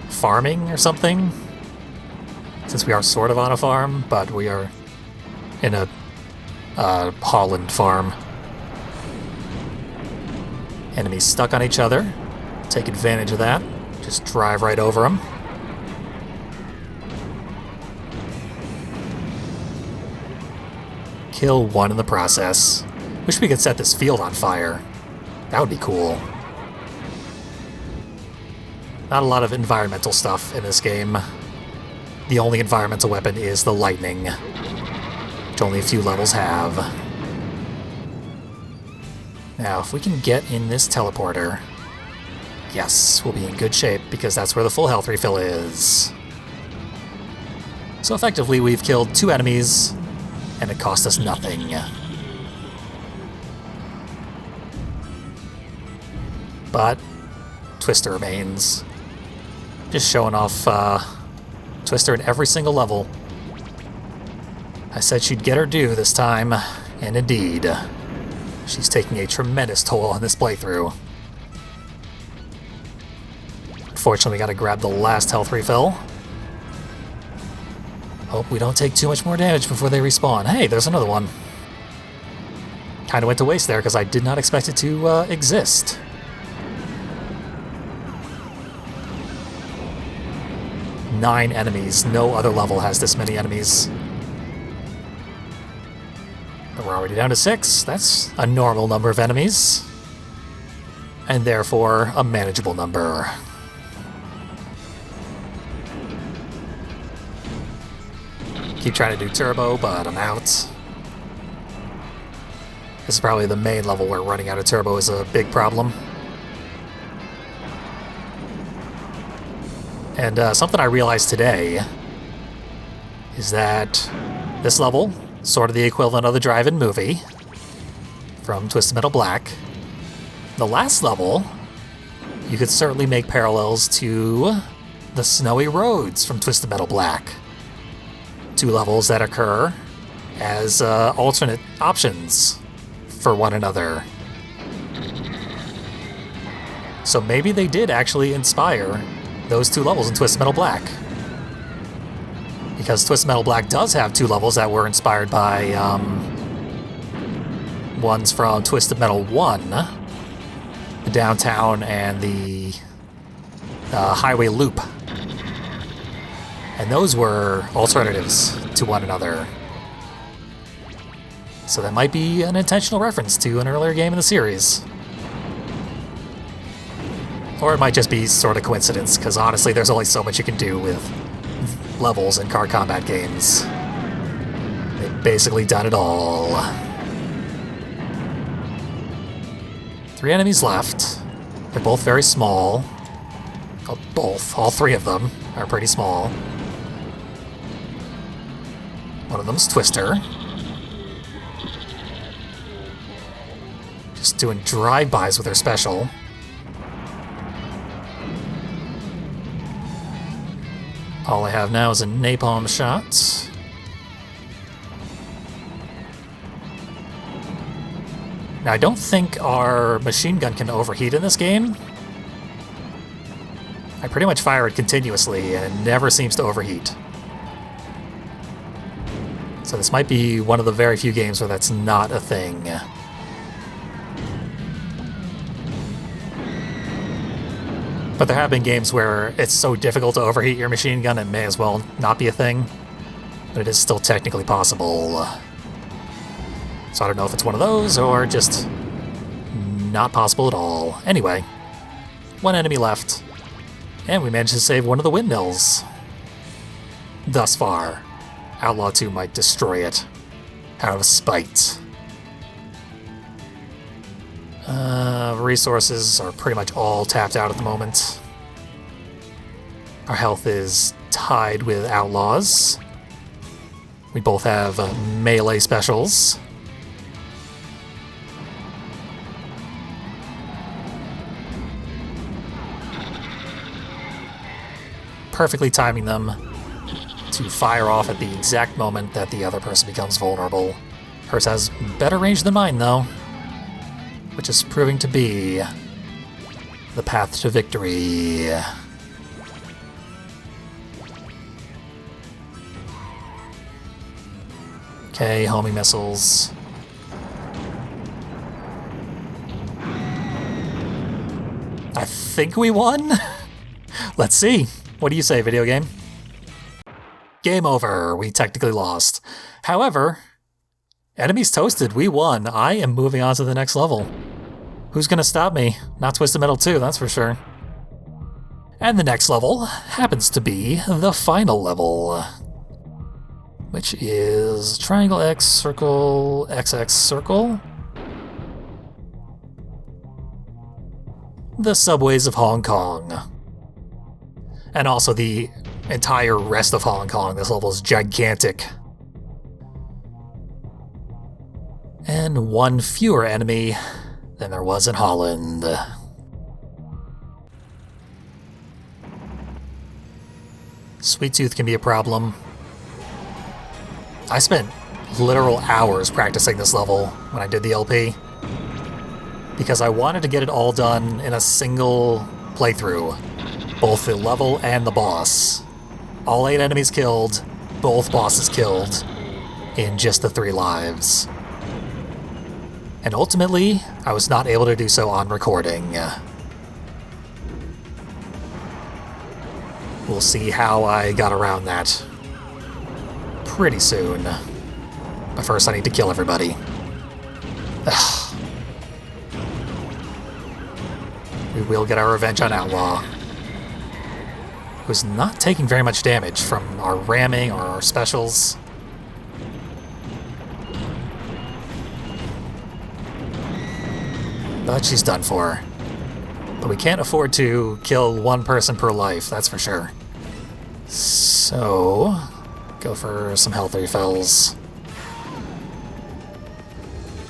farming or something, since we are sort of on a farm, but we are in a Holland farm. Enemies stuck on each other. Take advantage of that. Just drive right over them. Kill one in the process. Wish we could set this field on fire. That would be cool. Not a lot of environmental stuff in this game. The only environmental weapon is the lightning, which only a few levels have. Now, if we can get in this teleporter, yes, we'll be in good shape, because that's where the full health refill is. So effectively, we've killed 2 enemies, and it cost us nothing. But Twister remains. Just showing off Twister in every single level. I said she'd get her due this time, and indeed, she's taking a tremendous toll on this playthrough. Unfortunately, we gotta grab the last health refill. Hope we don't take too much more damage before they respawn. Hey, there's another one. Kinda went to waste there because I did not expect it to exist. Nine enemies. No other level has this many enemies. But we're already down to 6. That's a normal number of enemies. And therefore, a manageable number. Keep trying to do turbo, but I'm out. This is probably the main level where running out of turbo is a big problem. And something I realized today is that this level, sort of the equivalent of the drive-in movie from Twisted Metal Black. The last level, you could certainly make parallels to the snowy roads from Twisted Metal Black. 2 levels that occur as alternate options for one another. So maybe they did actually inspire those 2 levels in Twisted Metal Black. Because Twisted Metal Black does have 2 levels that were inspired by ones from Twisted Metal 1, the downtown and the highway loop. And those were alternatives to one another. So that might be an intentional reference to an earlier game in the series. Or it might just be sort of coincidence, because honestly there's only so much you can do with levels in car combat games. They've basically done it all. 3 enemies left. They're both very small. Oh, all 3 of them are pretty small. One of them's Twister. Just doing drive-bys with her special. All I have now is a napalm shot. Now, I don't think our machine gun can overheat in this game. I pretty much fire it continuously, and it never seems to overheat. So this might be one of the very few games where that's not a thing. But there have been games where it's so difficult to overheat your machine gun it may as well not be a thing. But it is still technically possible. So I don't know if it's one of those or just not possible at all. Anyway, 1 enemy left. And we managed to save one of the windmills. Thus far. Outlaw 2 might destroy it. Out of spite. Resources are pretty much all tapped out at the moment. Our health is tied with Outlaw's. We both have melee specials. Perfectly timing them to fire off at the exact moment that the other person becomes vulnerable. Hers has better range than mine, though, which is proving to be the path to victory. Okay, homing missiles. I think we won? Let's see. What do you say, video game? Game over. We technically lost. However, enemies toasted. We won. I am moving on to the next level. Who's gonna stop me? Not Twisted Metal 2, that's for sure. And the next level happens to be the final level, which is triangle X, circle, XX, circle. The subways of Hong Kong. And also the entire rest of Hong Kong. This level is gigantic. And one fewer enemy than there was in Holland. Sweet Tooth can be a problem. I spent literal hours practicing this level when I did the LP, because I wanted to get it all done in a single playthrough. Both the level and the boss. All 8 enemies killed, both bosses killed, in just the 3 lives. And ultimately, I was not able to do so on recording. We'll see how I got around that pretty soon. But first I need to kill everybody. Ugh. We will get our revenge on Outlaw, who's not taking very much damage from our ramming or our specials. But she's done for. But we can't afford to kill one person per life, that's for sure. So, go for some health refills.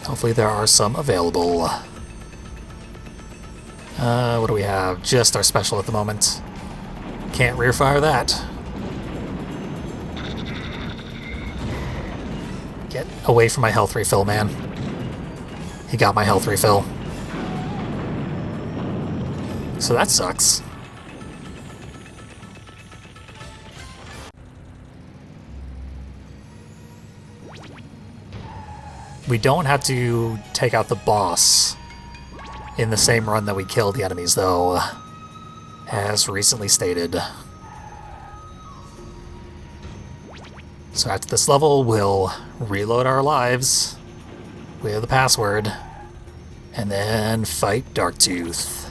Hopefully there are some available. What do we have? Just our special at the moment. Can't rear fire that. Get away from my health refill, man. He got my health refill. So that sucks. We don't have to take out the boss in the same run that we killed the enemies, though, as recently stated. So after this level, we'll reload our lives with the password, and then fight Darktooth.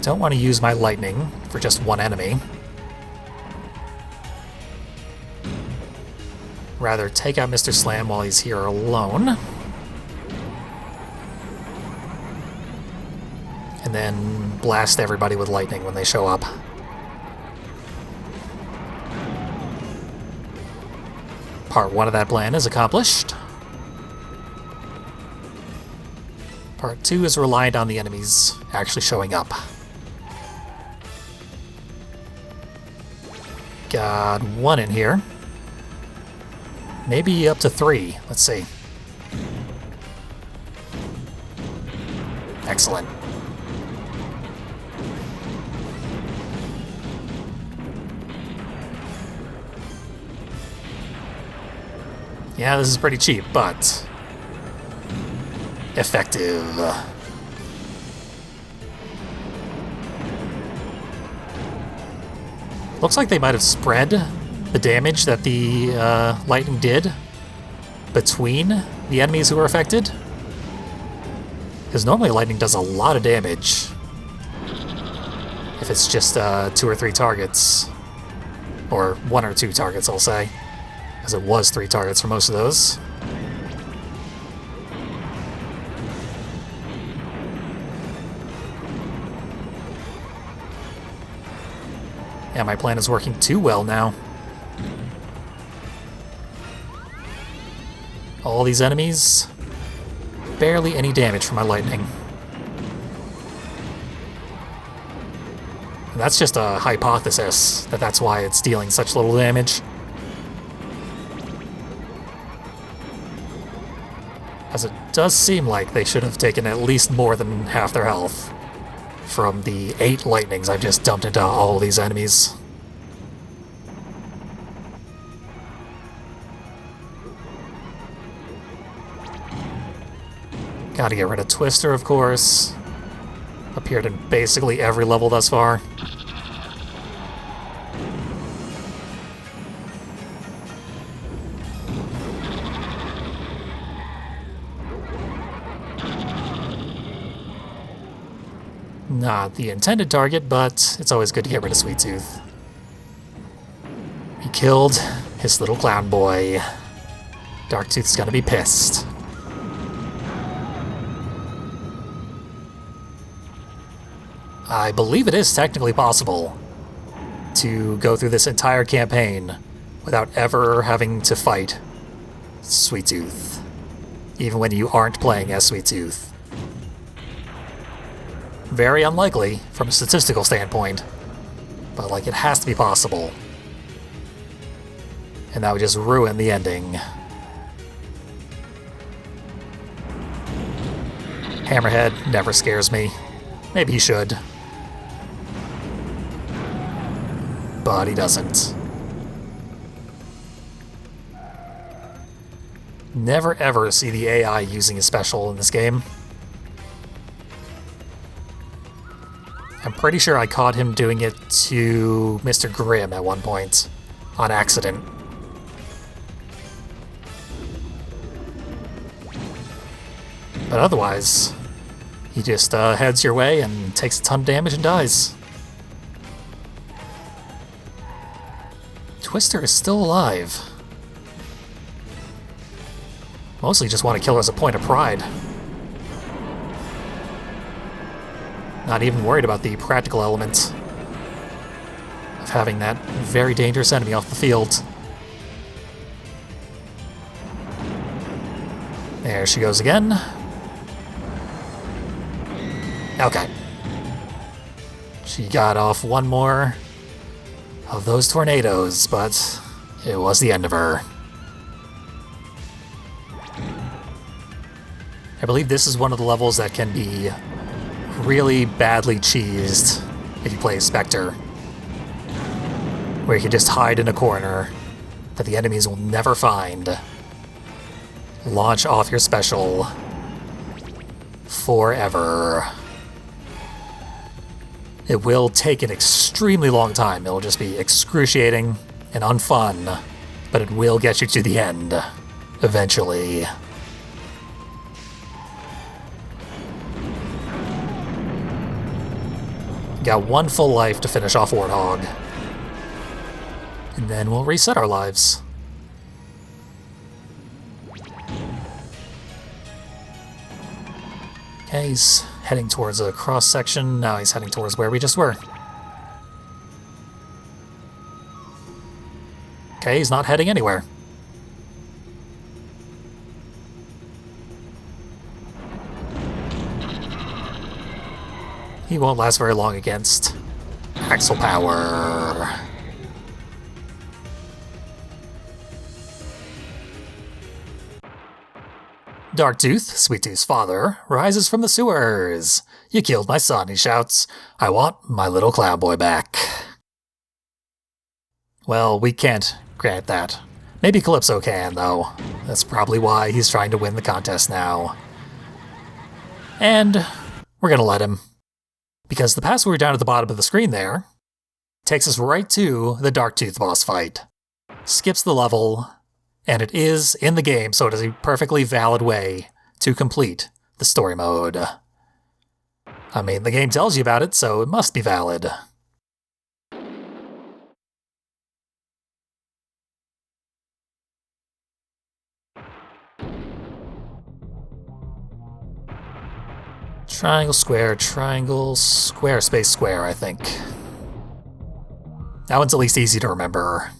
Don't want to use my lightning for just one enemy. Rather take out Mr. Slam while he's here alone. And then blast everybody with lightning when they show up. Part 1 of that plan is accomplished. Part 2 is reliant on the enemies actually showing up. Got 1 in here. Maybe up to 3. Let's see. Excellent. Yeah, this is pretty cheap, but effective. Looks like they might have spread the damage that the lightning did between the enemies who were affected. Because normally lightning does a lot of damage if it's just 2 or 3 targets. Or 1 or 2 targets, I'll say. As it was 3 targets for most of those. Yeah, my plan is working too well now. All these enemies, barely any damage from my lightning. And that's just a hypothesis, that's why it's dealing such little damage. As it does seem like they should have taken at least more than half their health from the 8 lightnings I've just dumped into all these enemies. Gotta get rid of Twister, of course. Appeared in basically every level thus far. Not the intended target, but it's always good to get rid of Sweet Tooth. He killed his little clown boy. Darktooth's gonna be pissed. I believe it is technically possible to go through this entire campaign without ever having to fight Sweet Tooth, even when you aren't playing as Sweet Tooth. Very unlikely from a statistical standpoint, but like it has to be possible. And that would just ruin the ending. Hammerhead never scares me. Maybe he should. But he doesn't. Never ever see the AI using a special in this game. I'm pretty sure I caught him doing it to Mr. Grimm at one point, on accident. But otherwise, he just heads your way and takes a ton of damage and dies. Twister is still alive. Mostly just want to kill her as a point of pride. Not even worried about the practical element of having that very dangerous enemy off the field. There she goes again. Okay. She got off one more of those tornadoes, but it was the end of her. I believe this is one of the levels that can be really badly cheesed if you play Spectre, where you can just hide in a corner that the enemies will never find. Launch off your special forever. It will take an extremely long time. It'll just be excruciating and unfun, but it will get you to the end eventually. Got one full life to finish off Warthog. And then we'll reset our lives. Okay, he's heading towards a cross-section. Now he's heading towards where we just were. Okay, he's not heading anywhere. He won't last very long against Axel power. Darktooth, Sweet Tooth's father, rises from the sewers. "You killed my son," he shouts. "I want my little clown boy back." Well, we can't grant that. Maybe Calypso can, though. That's probably why he's trying to win the contest now. And we're gonna let him. Because the password down at the bottom of the screen there takes us right to the Darktooth boss fight. Skips the level, and it is in the game, so it is a perfectly valid way to complete the story mode. I mean, the game tells you about it, so it must be valid. Triangle, square, square, space, square, I think. That one's at least easy to remember.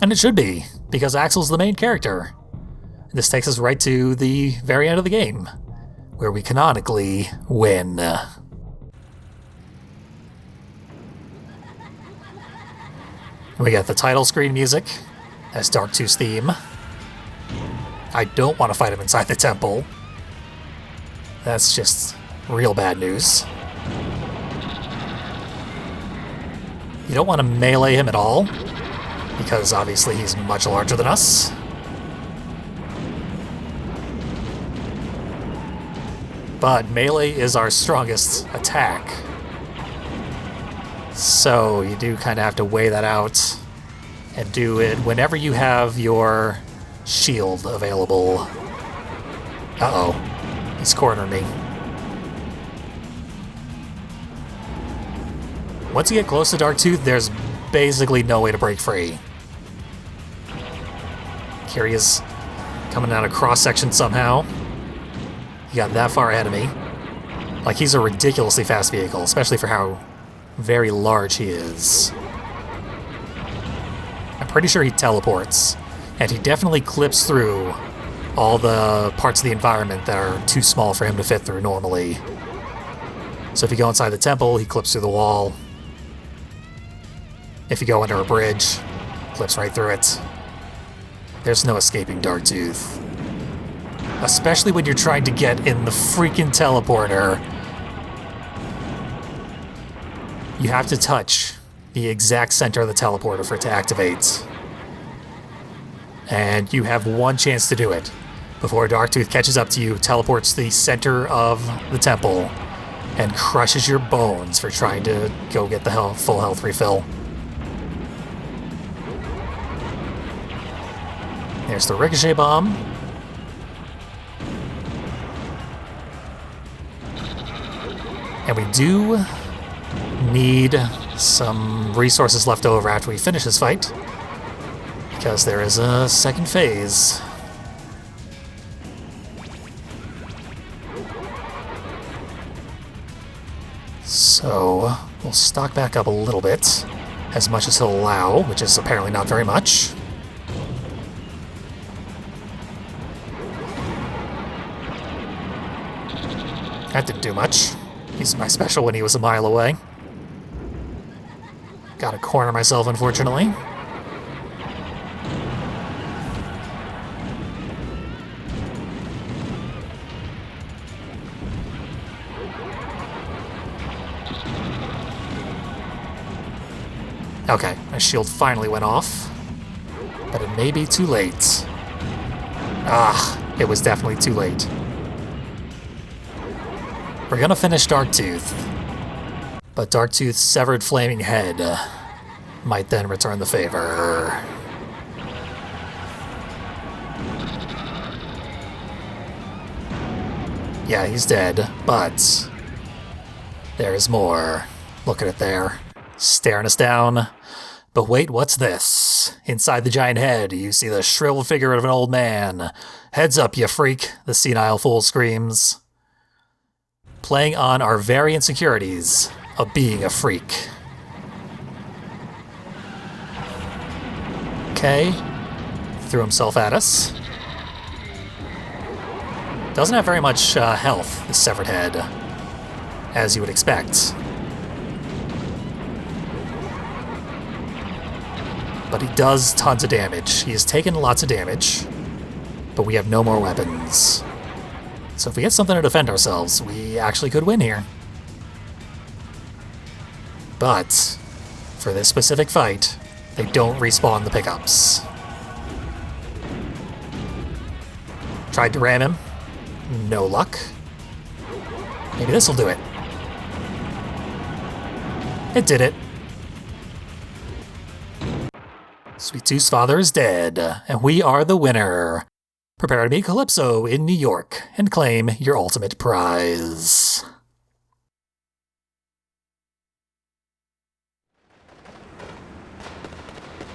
And it should be, because Axel's the main character. This takes us right to the very end of the game, where we canonically win. We got the title screen music as Darktooth's theme. I don't want to fight him inside the temple. That's just real bad news. You don't want to melee him at all, because obviously he's much larger than us. But melee is our strongest attack. So you do kind of have to weigh that out and do it whenever you have your shield available. Uh-oh. He's cornering me. Once you get close to Darktooth, there's basically no way to break free. Here he is, coming out of cross-section somehow. He got that far ahead of me. Like, he's a ridiculously fast vehicle, especially for how very large he is. I'm pretty sure he teleports, and he definitely clips through all the parts of the environment that are too small for him to fit through normally. So if you go inside the temple, he clips through the wall. If you go under a bridge, clips right through it. There's no escaping Darktooth. Especially when you're trying to get in the freaking teleporter. You have to touch the exact center of the teleporter for it to activate. And you have one chance to do it before Darktooth catches up to you, teleports to the center of the temple, and crushes your bones for trying to go get the full health refill. There's the ricochet bomb. And we do need some resources left over after we finish this fight, because there is a second phase. So we'll stock back up a little bit, as much as he'll allow, which is apparently not very much. That didn't do much. Used my special when he was a mile away. Gotta corner myself, unfortunately. Okay, my shield finally went off. But it may be too late. It was definitely too late. We're gonna finish Darktooth, but Darktooth's severed flaming head might then return the favor. Yeah, he's dead, but there is more. Look at it there, staring us down. But wait, what's this? Inside the giant head, you see the shriveled figure of an old man. Heads up, you freak, the senile fool screams. Playing on our very insecurities of being a freak. Okay. Threw himself at us. Doesn't have very much health, this severed head, as you would expect. But he does tons of damage. He has taken lots of damage, but we have no more weapons. So if we get something to defend ourselves, we actually could win here. But for this specific fight, they don't respawn the pickups. Tried to ram him. No luck. Maybe this'll do it. It did it. Sweet Tooth's father is dead, and we are the winner. Prepare to meet Calypso in New York and claim your ultimate prize.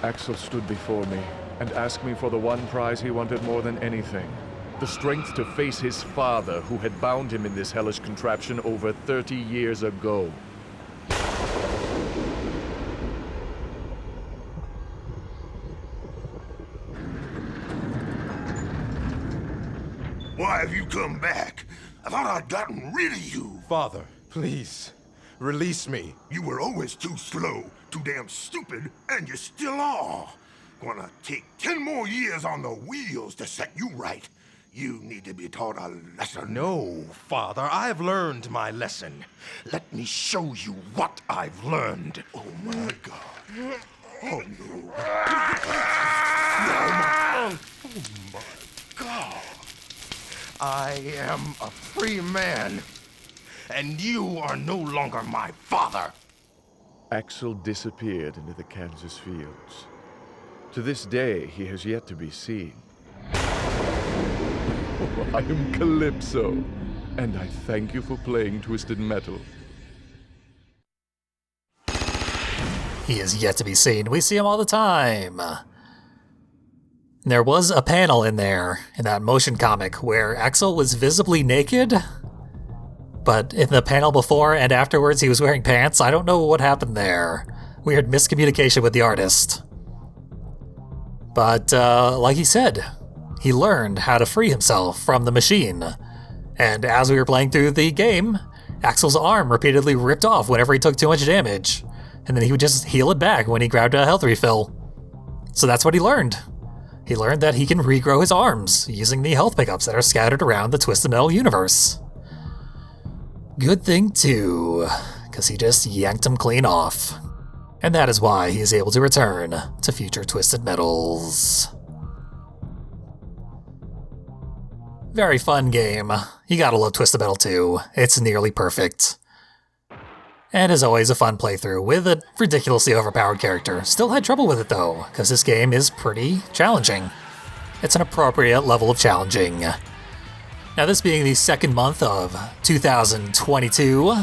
Axel stood before me and asked me for the one prize he wanted more than anything. The strength to face his father, who had bound him in this hellish contraption over 30 years ago. Why have you come back? I thought I'd gotten rid of you. Father, please, release me. You were always too slow, too damn stupid, and you still are. Gonna take 10 more years on the wheels to set you right. You need to be taught a lesson. No, Father, I've learned my lesson. Let me show you what I've learned. Oh my God. Oh no. Oh my God. I am a free man, and you are no longer my father. Axel disappeared into the Kansas fields. To this day, he has yet to be seen. I am Calypso, and I thank you for playing Twisted Metal. He is yet to be seen. We see him all the time. There was a panel in there, in that motion comic, where Axel was visibly naked, but in the panel before and afterwards he was wearing pants. I don't know what happened there. Weird miscommunication with the artist. But, like he said, he learned how to free himself from the machine. And as we were playing through the game, Axel's arm repeatedly ripped off whenever he took too much damage, and then he would just heal it back when he grabbed a health refill. So that's what he learned. He learned that he can regrow his arms using the health pickups that are scattered around the Twisted Metal universe. Good thing too, because he just yanked them clean off. And that is why he is able to return to future Twisted Metals. Very fun game. You gotta love Twisted Metal 2. It's nearly perfect. And as always, a fun playthrough with a ridiculously overpowered character. Still had trouble with it though, because this game is pretty challenging. It's an appropriate level of challenging. Now, this being the second month of 2022,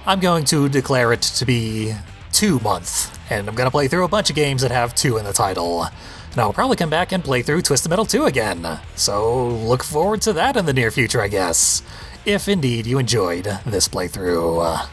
I'm going to declare it to be 2 month, and I'm going to play through a bunch of games that have 2 in the title. And I'll probably come back and play through Twisted Metal 2 again, so look forward to that in the near future, I guess, if indeed you enjoyed this playthrough.